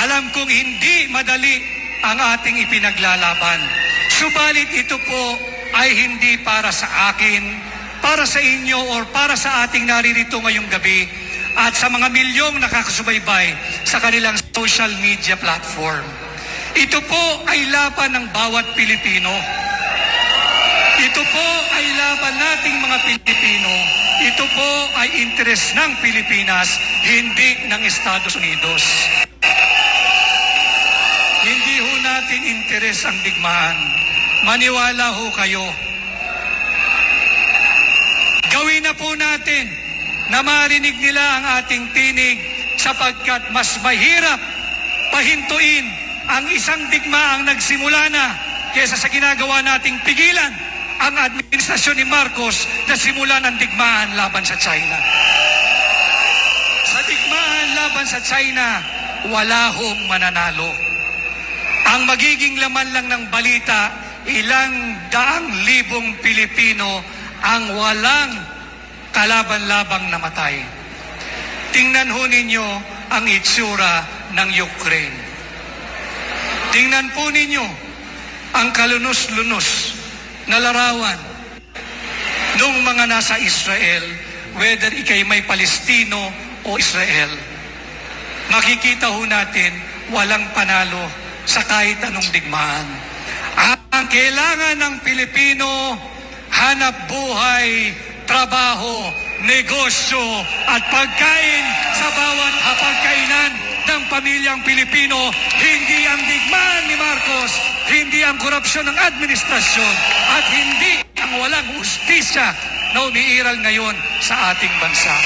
Alam kong hindi madali ang ating ipinaglalaban. Subalit ito po ay hindi para sa akin, para sa inyo, or para sa ating naririto ngayong gabi at sa mga milyong nakakasubaybay sa kanilang social media platform. Ito po ay laban ng bawat Pilipino. Ito po ay laban nating mga Pilipino. Ito po ay interes ng Pilipinas, hindi ng Estados Unidos. Hindi ho natin interes ang digmaan. Maniwala ho kayo. Gawin na po natin na marinig nila ang ating tinig sapagkat mas mahirap pahintuin ang isang digmaang nagsimula na kesa sa ginagawa nating pigilan ang administrasyon ni Marcos na simula ng digmaan laban sa China. Sa digmaan laban sa China, wala hong mananalo. Ang magiging laman lang ng balita, ilang daang libong Pilipino ang walang kalaban-labang namatay. Tingnan ho ninyo ang itsura ng Ukraine. Tingnan po ninyo ang kalunos-lunos na larawan ng mga nasa Israel, whether ikay may Palestino o Israel. Makikita ho natin walang panalo sa kahit anong digmaan. Ang kailangan ng Pilipino, hanap buhay, trabaho, negosyo at pagkain sa bawat hapagkainan ng pamilyang Pilipino, hindi ang digmaan ni Marcos, hindi ang korupsyon ng administrasyon, at hindi ang walang hustisya na umiiral ngayon sa ating bansa.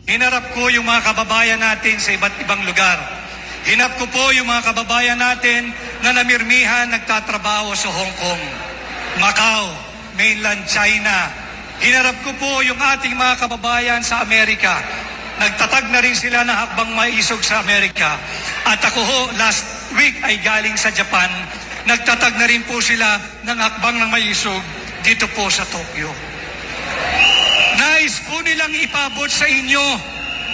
Hinarap ko yung mga kababayan natin sa iba't ibang lugar. Hinarap ko po yung mga kababayan natin na namirmihan nagtatrabaho sa Hong Kong, Macau, mainland China. Hinarap ko po yung ating mga kababayan sa Amerika. Nagtatag na rin sila ng hakbang maisog sa Amerika. At ako ho, last week ay galing sa Japan. Nagtatag na rin po sila ng hakbang ng maisog dito po sa Tokyo. Nais po nilang ipabot sa inyo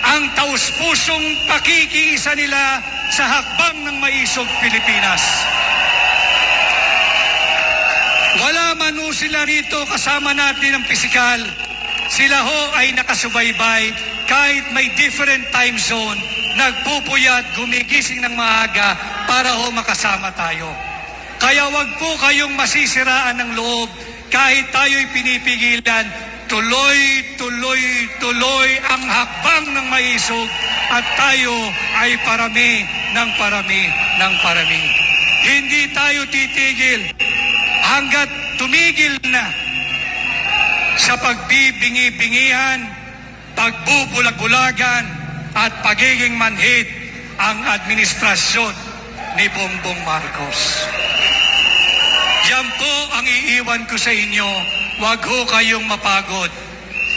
ang taus-pusong pakikiisa nila sa hakbang ng maisog Pilipinas. Wala man ho sila rito kasama natin ng pisikal. Sila ho ay nakasubaybay kahit may different time zone, nagpupuyat, gumigising ng maaga para ho makasama tayo. Kaya wag po kayong masisiraan ng loob kahit tayo'y pinipigilan. Tuloy ang hakbang ng maisog at tayo ay parami ng parami ng parami. Hindi tayo titigil hanggat tumigil na sa pagbibingi-bingihan, pagbubulag-bulagan at pagiging manhid ang administrasyon ni Bongbong Marcos. Yan po ang iiwan ko sa inyo. Huwag ho kayong mapagod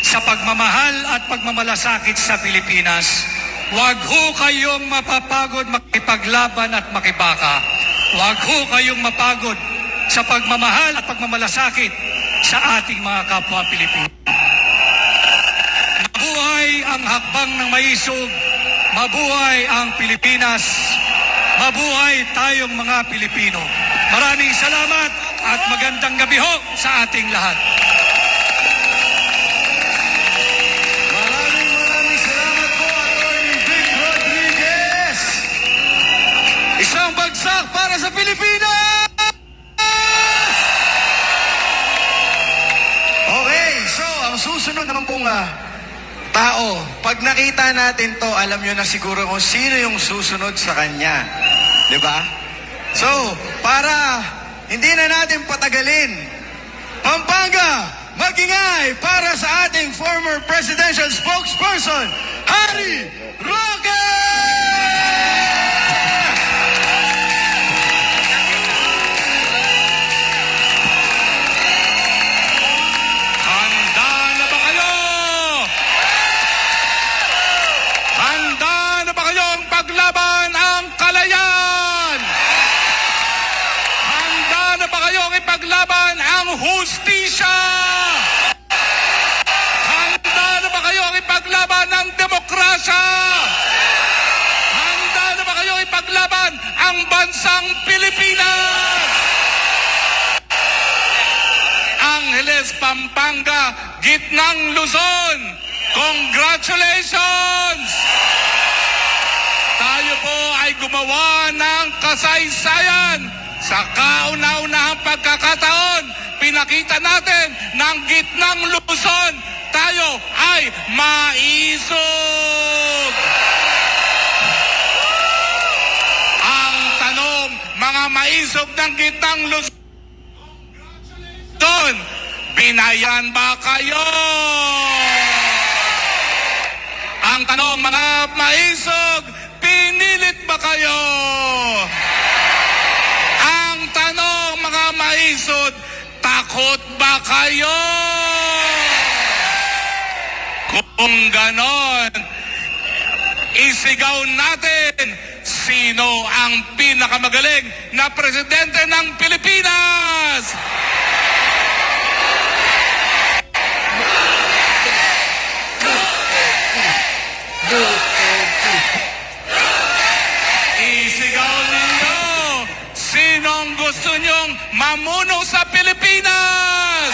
sa pagmamahal at pagmamalasakit sa Pilipinas. Huwag ho kayong mapapagod makipaglaban at makibaka. Huwag ho kayong mapagod sa pagmamahal at pagmamalasakit sa ating mga kapwa Pilipino. Mabuhay ang hakbang ng maisog, mabuhay ang Pilipinas, mabuhay tayong mga Pilipino. Maraming salamat at magandang gabi ho sa ating lahat. Maraming salamat po, Atty. Vic Rodriguez. Isang bagsak para sa Pilipinas! Okay, so ang susunod naman pong tao, pag nakita natin to, alam nyo na siguro kung sino yung susunod sa kanya. Diba? So, para hindi na natin patagalin, Pampanga, magingay para sa ating former presidential spokesperson, Harry Roque! Handa na ba kayo? Handa na ba kayong paglaban ang kalayaan? Handa na ba kayong ipaglaban ang hustisya? Handa na ba kayong ipaglaban ang demokrasya? Handa na ba kayong ipaglaban ang bansang Pilipinas? Angeles, Pampanga, Gitnang Luzon, congratulations! Tayo po ay gumawa ng kasaysayan. Sa kauna-unahang pagkakataon, pinakita natin ng gitnang Luzon, tayo ay maisog. Ang tanong, mga maisog ng gitnang Luzon, binayan ba kayo? Ang tanong, mga maisog, pinilit ba kayo? Ang tanong, mga maisog, takot ba kayo? Kung ganon, isigaw natin, sino ang pinakamagaling na presidente ng Pilipinas? Isigaw ninyo, sinong gusto nyong mamuno sa Pilipinas?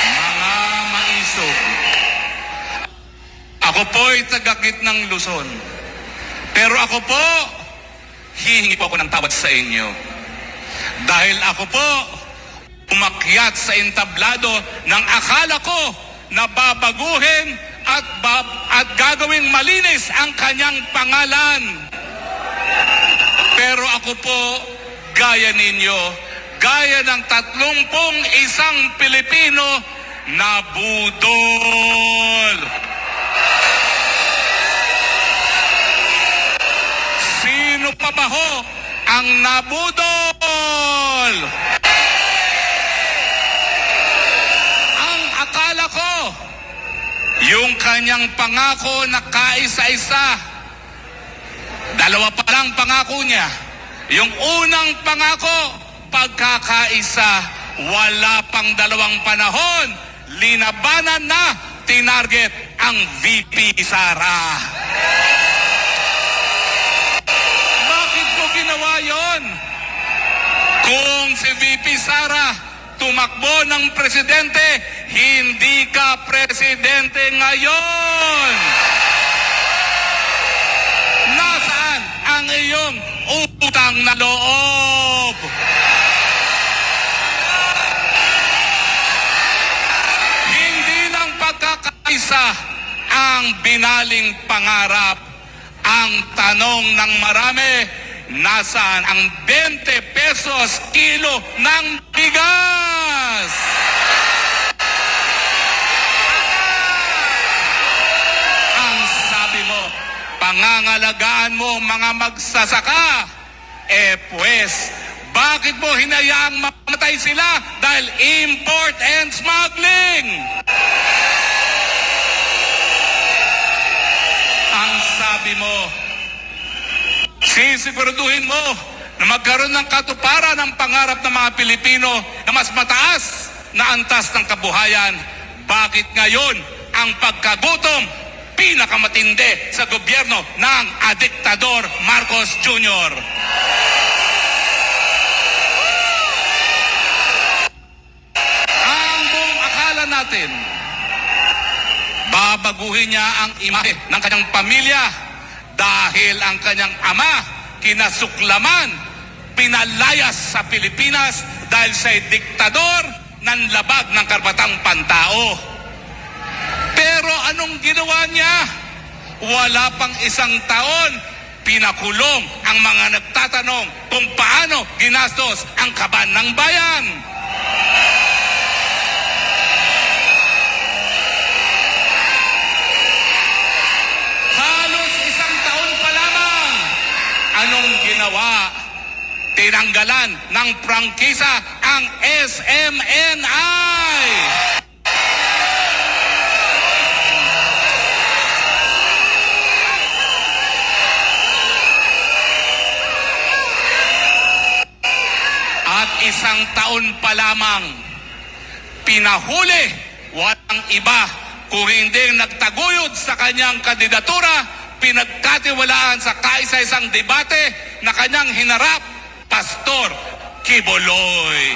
Mga maisog, ako po'y tagakit ng Luzon. Pero ako po, hihingi po ako ng tawad sa inyo. Dahil ako po, umakyat sa entablado ng akala ko na babaguhin at gagawing malinis ang kanyang pangalan. Pero ako po, gaya ninyo, gaya ng 31 Pilipino na budol. Sino pa ba ho ang nabudol? Ang akala ko, yung kanyang pangako na kaisa-isa, dalawa pa lang pangako niya. Yung unang pangako, pagkakaisa, wala pang 2 panahon, linabanan na, tinarget ang VP Sara. Bakit mo ginawa yon? Kung si VP Sara tumakbo ng presidente, hindi ka presidente ngayon. Nasaan ang iyong utang na loob? Hindi lang pagkakaisa ang binaling pangarap. Ang tanong ng marami, nasaan ang 20 pesos kilo ng bigas? Ang sabi mo, pangangalagaan mo mga magsasaka. Pues, bakit mo hinayaang mamatay sila? Dahil import and smuggling. Ang sabi mo, sisiguraduhin mo na magkaroon ng katuparan ng pangarap ng mga Pilipino na mas mataas na antas ng kabuhayan. Bakit ngayon ang pagkagutom pinakamatindi sa gobyerno ng adiktador Marcos Jr.? Ang buong akala natin, babaguhin niya ang imahe ng kanyang pamilya dahil ang kanyang ama kinasuklaman, pinalayas sa Pilipinas dahil siya'y diktador ng labag ng karapatang pantao. Pero anong ginawa niya? Wala pang 1 taon, pinakulong ang mga nagtatanong kung paano ginastos ang kaban ng bayan. Halos 1 taon pa lamang. Anong ginawa? Tinanggalan ng prangkisa ang SMNI. At 1 taon pa lamang, pinahuli, walang iba kung hindi nagtaguyod sa kanyang kandidatura, pinagkatiwalaan sa kaisa-isang debate na kanyang hinarap, Pastor Quiboloy.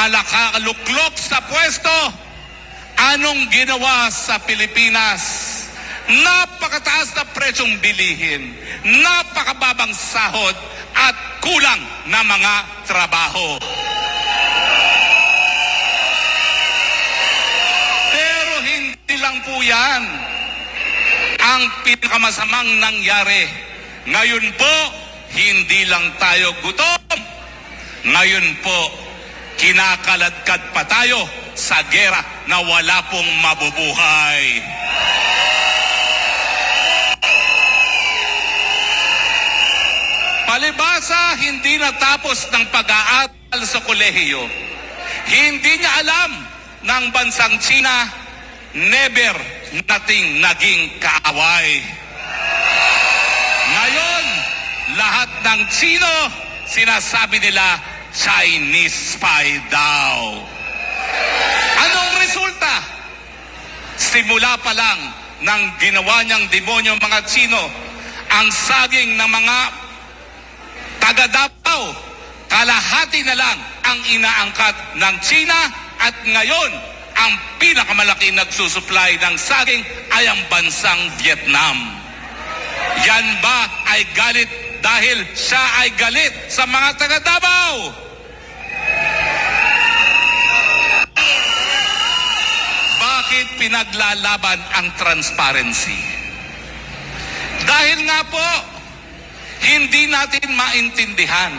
nakaluklok sa pwesto, anong ginawa sa Pilipinas? Napakataas na presyong bilihin, napakababang sahod, at kulang na mga trabaho. Pero hindi lang po yan ang pinakamasamang nangyari. Ngayon po, hindi lang tayo gutom. Ngayon po, kinakaladkad pa tayo sa gera na wala pong mabubuhay. Palibasa, hindi natapos ng pag-aaral sa kolehiyo. Hindi niya alam ng bansang China, never nating naging kaaway. Ngayon, lahat ng Chino, sinasabi nila, Chinese spy daw. Anong resulta? Simula pa lang ng ginawa niyang demonyo mga Chino, ang saging ng mga taga Davao, kalahati na lang ang inaangkat ng China, at ngayon, ang pinakamalaki nagsusupply ng saging ay ang bansang Vietnam. Yan ba ay galit dahil siya ay galit sa mga taga Davao? Bakit pinaglalaban ang transparency? Dahil nga po, hindi natin maintindihan.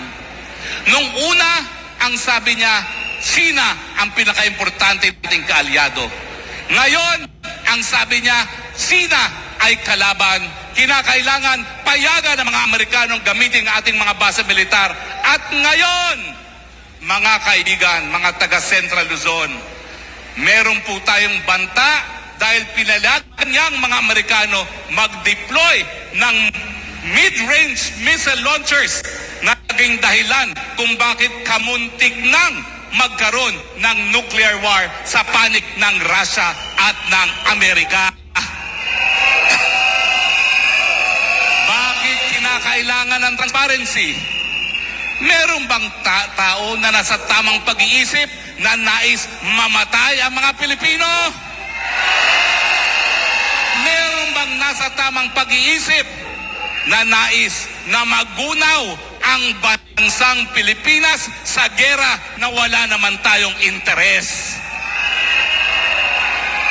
Nung una, ang sabi niya, China ang pinaka-importante nating kaalyado. Ngayon, ang sabi niya, China ay kalaban. Kinakailangan payagan ng mga Amerikanong gamitin ang ating mga base militar. At ngayon, mga kaibigan, mga taga-Central Luzon, meron po tayong banta dahil pinalagan niyang mga Amerikano mag-deploy ng mid-range missile launchers na naging dahilan kung bakit kamuntik nang magkaroon ng nuclear war sa panig ng Russia at ng Amerika. Bakit kinakailangan ng transparency? Meron bang tao na nasa tamang pag-iisip na nais mamatay ang mga Pilipino? Meron bang nasa tamang pag-iisip na nais na magunaw ang bansang Pilipinas sa gera na wala naman tayong interes?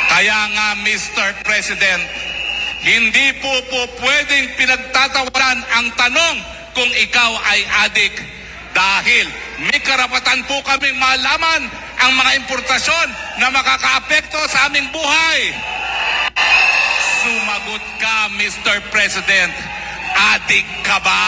Kaya nga, Mr. President, hindi po pwedeng pinagtatawanan ang tanong kung ikaw ay adik, dahil may karapatan po kaming malaman ang mga importasyon na makakaapekto sa aming buhay. Sumagot ka, Mr. President. Adik ka ba?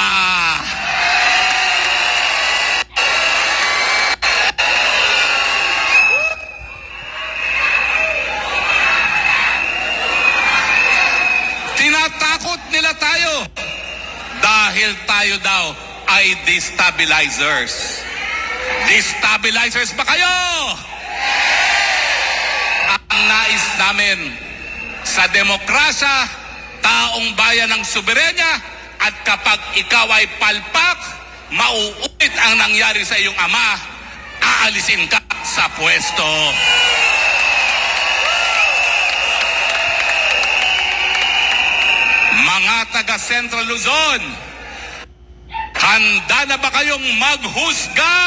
Tinatakot nila tayo dahil tayo daw ay destabilizers. Destabilizers ba kayo? Ang nais namin sa demokrasya, taong bayan ng soberenya, at kapag ikaw ay palpak, mauulit ang nangyari sa iyong ama, aalisin ka sa pwesto. Mga taga Central Luzon, handa na ba kayong maghusga?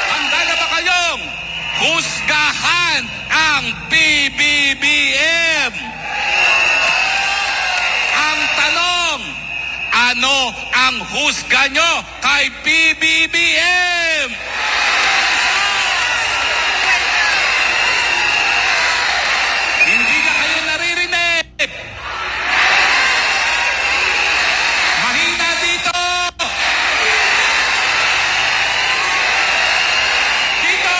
Handa na ba kayong husgahan ang PBBM? Ang tanong, ano ang husga nyo kay PBBM? Hindi na kayo naririnig. Mahina dito. Dito.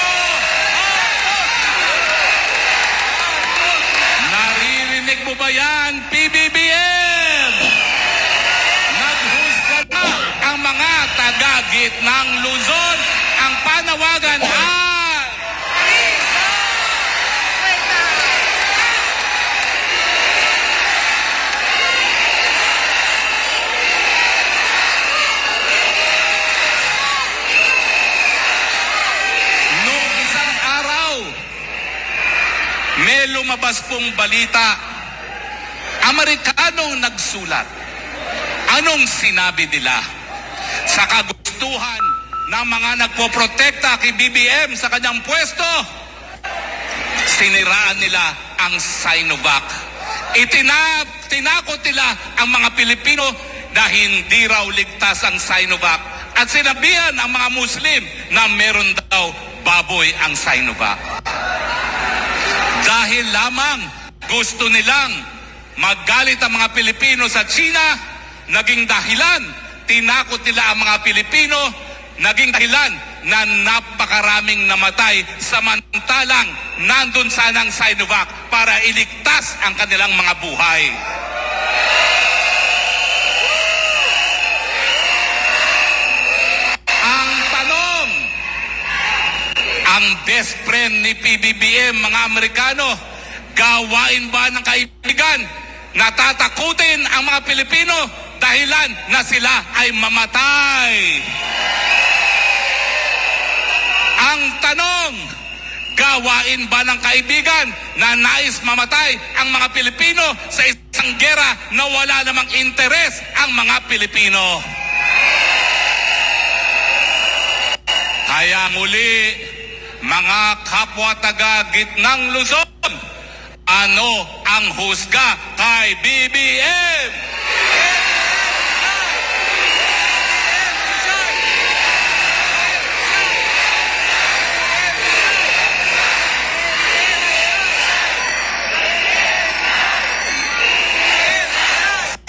Naririnig mo ba yan, PBBM? Naghusga na ang mga taga-gitnang Luzon. Ang panawagan ay may lumabas pong balita. Amerikanong nagsulat. Anong sinabi nila? Sa kagustuhan ng mga nagpoprotekta kay BBM sa kanyang pwesto, siniraan nila ang Sinovac. Tinakot nila ang mga Pilipino na hindi raw ligtas ang Sinovac. At sinabihan ang mga Muslim na meron daw baboy ang Sinovac. Dahil lamang gusto nilang magalit ang mga Pilipino sa China, naging dahilan, tinakot nila ang mga Pilipino, naging dahilan na napakaraming namatay samantalang nandun sanang Sinovac para iligtas ang kanilang mga buhay. Ang tanong, ang best friend ni PBBM, mga Amerikano, gawain ba ng kaibigan na tatakutin ang mga Pilipino dahilan na sila ay mamatay? Ang tanong, gawain ba ng kaibigan na nais mamatay ang mga Pilipino sa isang gera na wala namang interes ang mga Pilipino? Kaya muli, mga kapwa taga Gitnang Luzon, ano ang husga kay BBM?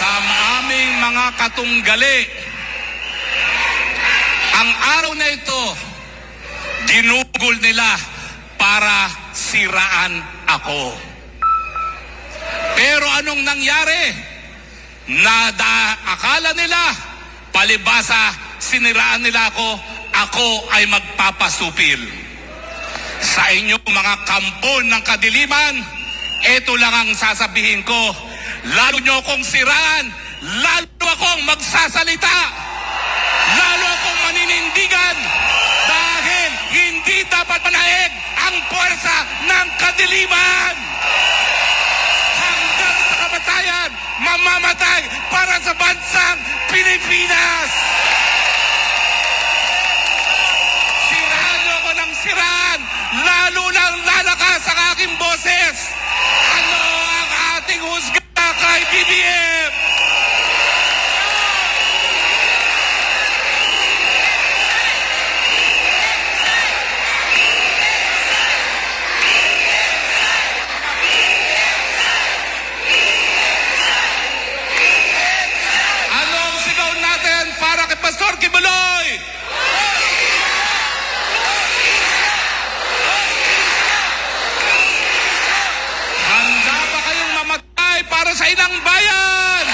Sa aming mga katunggali, ang araw na ito, ginugol nila para siraan ako. Pero anong nangyari? Akala nila, palibasa, siniraan nila ako ay magpapasupil. Sa inyong mga kampon ng kadiliman, ito lang ang sasabihin ko, lalo nyo akong siraan, lalo akong magsasalita, lalo akong maninindigan, dahil hindi dapat manaig ang puwersa ng kadiliman. Hanggang sa kamatayan, mamamatay para sa bansang Pilipinas. Siraan niyo ako ng siraan, lalo lang lalakas ang aking boses. Ano ang ating husga kay BBM? Anong sigaw natin para kay Pastor Kibuloy? Handa ba kayong mamatay para sa inang bayan?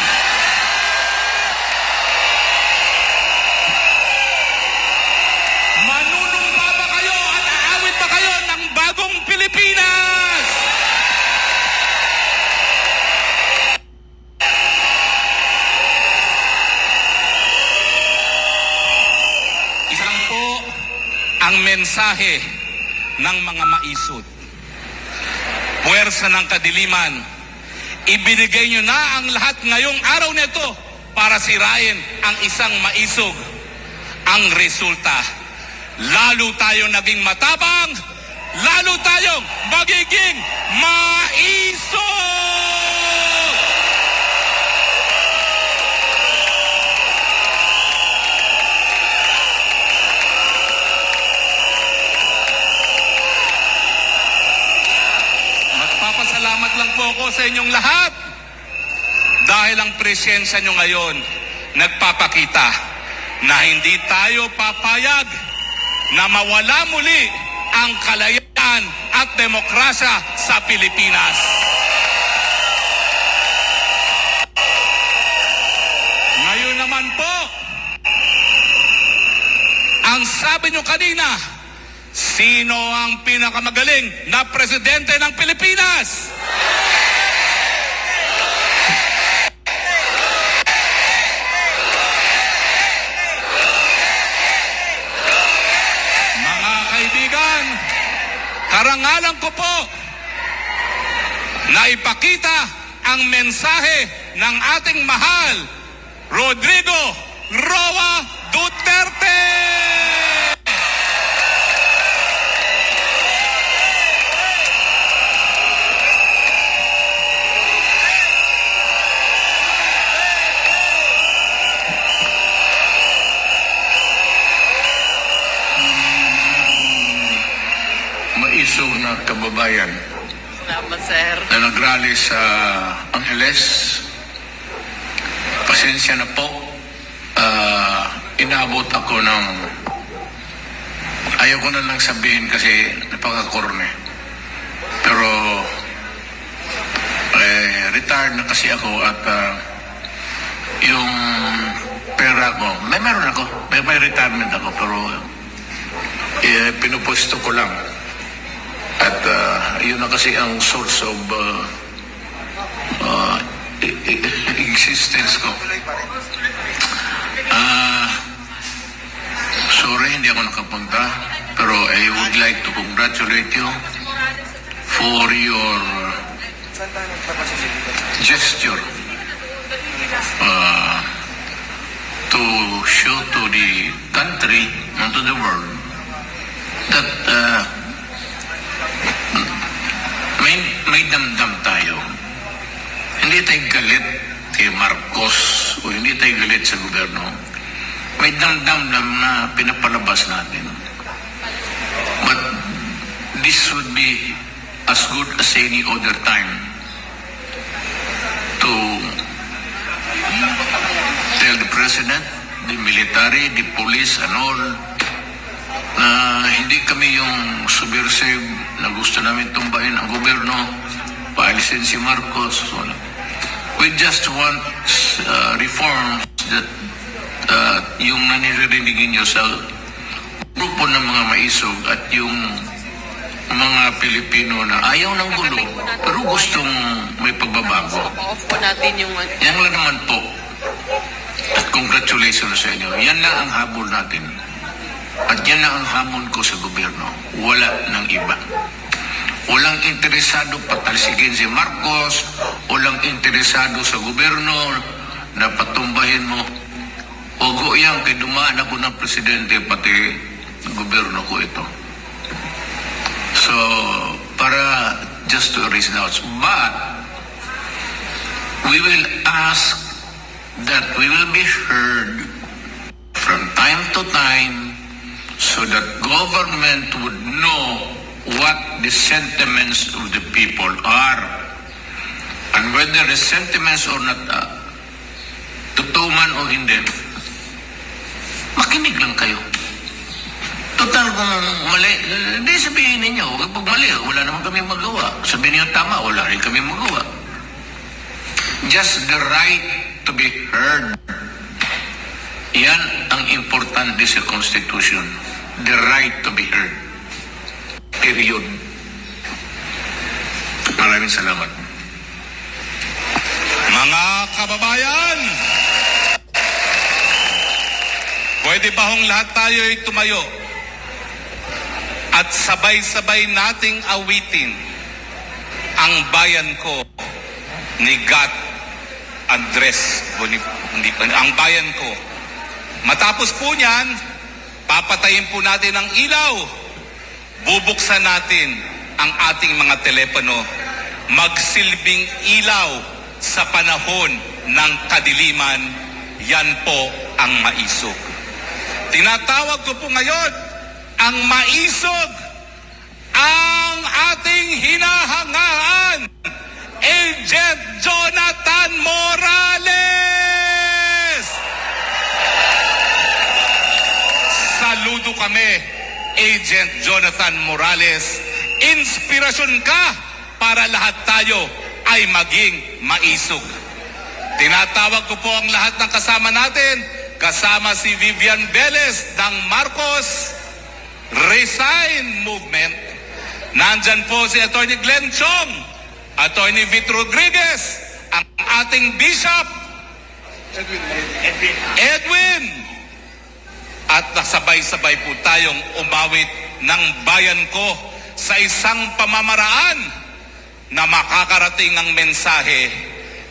Manunumpa ba kayo at aawit ba kayo ng bagong Pilipinas? Isa lang po ang mensahe ng mga maisod. Puwersa ng kadiliman, ibinigay nyo na ang lahat ngayong araw nito para sirain ang isang maisog. Ang resulta, lalo tayong naging matabang, lalo tayong magiging maisog! Magpapasalamat lang po ako sa inyong lahat dahil ang presensya nyo ngayon nagpapakita na hindi tayo papayag na mawala muli ang kalayaan at demokrasya sa Pilipinas. Ngayon naman po, ang sabi nyo kanina, sino ang pinakamagaling na presidente ng Pilipinas? Mga kaibigan, karangalan ko po na ipakita ang mensahe ng ating mahal, Rodrigo Roa Duterte! Maisog na kababayan Salamat, sir. na nagrally sa Angeles. Pasensya na po. Inabot ako ng... Ayaw ko na lang sabihin kasi napakakorne. Pero retired na kasi ako at yung pera ko, meron ako. May retirement ako pero pinupusto ko lang. At yun na kasi ang source of existence ko. Sorry, hindi ako nakapunta. Pero I would like to congratulate you for your gesture to show to the country and to the world that may damdam tayo. Hindi tayo galit kay Marcos o hindi tayo galit sa gobyerno. May damdam na pinapalabas natin. But this would be as good as any other time to tell the president, the military, the police and all na hindi kami yung subversive na gusto namin tumbahin ang gobyerno, paalisin si Marcos. We just want reforms that yung nanirinig nyo sa grupo ng mga maisog at yung mga Pilipino na ayaw ng gulo pero gustong may pagbabago. Off po natin yung... Yan lang naman po. At congratulations sa inyo. Yan lang ang habol natin. At yan lang ang hamon ko sa gobyerno. Wala ng iba. Walang interesado patalsigin si Marcos. Walang interesado sa gobyerno na patumbahin mo. Ogo yan, kay dumaan ako ng presidente, pati ng gobyerno ko ito. So, para just to erase doubts. But, we will ask that we will be heard from time to time so that government would know what the sentiments of the people are and whether the sentiments or not totoo man o hindi, makinig lang kayo. Total kung mali, hindi sabihin ninyo, pag mali, wala naman kami magawa. Sabihin niyo tama, wala rin kami magawa. Just the right to be heard. Yan ang importante sa Constitution. The right to be heard. Period. Maraming salamat. Mga kababayan, pwede ba hong lahat tayo ay tumayo at sabay-sabay nating awitin ang bayan ko ni Gat Andres ang bayan ko. Matapos po niyan, papatayin po natin ang ilaw. Bubuksan natin ang ating mga telepono. Magsilbing ilaw sa panahon ng kadiliman. Yan po ang maisog. Tinatawag ko po ngayon ang maisog, ang ating hinahangaan, Agent Jonathan Morales! Saludo kami, Agent Jonathan Morales. Inspirasyon ka para lahat tayo ay maging maisog. Tinatawag ko po ang lahat ng kasama natin, kasama si Vivian Velez ng Marcos Resign Movement. Nandyan po si Atty. Glenn Chong, Atty. Vit Rodriguez, ang ating Bishop Edwin. At nasabay-sabay po tayong umawit ng bayan ko sa isang pamamaraan na makakarating ang mensahe,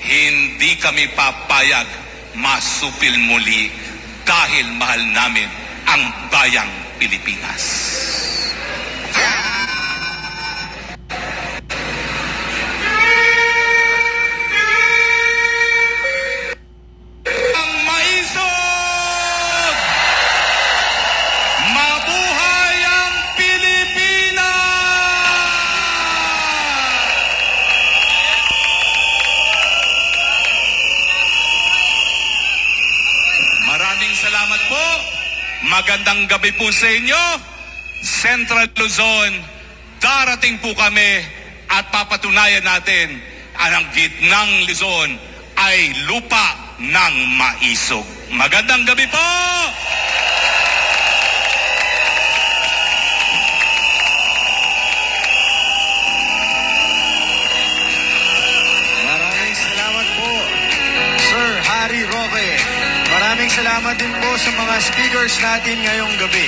hindi kami papayag masupil muli dahil mahal namin ang bayang Pilipinas. Ang maisog! Mabuhay ang Pilipinas! Maraming salamat po. Magandang gabi po sa inyo. Central Luzon, darating po kami at papatunayan natin ang gitnang Luzon ay lupa ng maisog. Magandang gabi po! Maraming salamat po, Sir Harry Roque. Maraming salamat din po sa mga speakers natin ngayong gabi.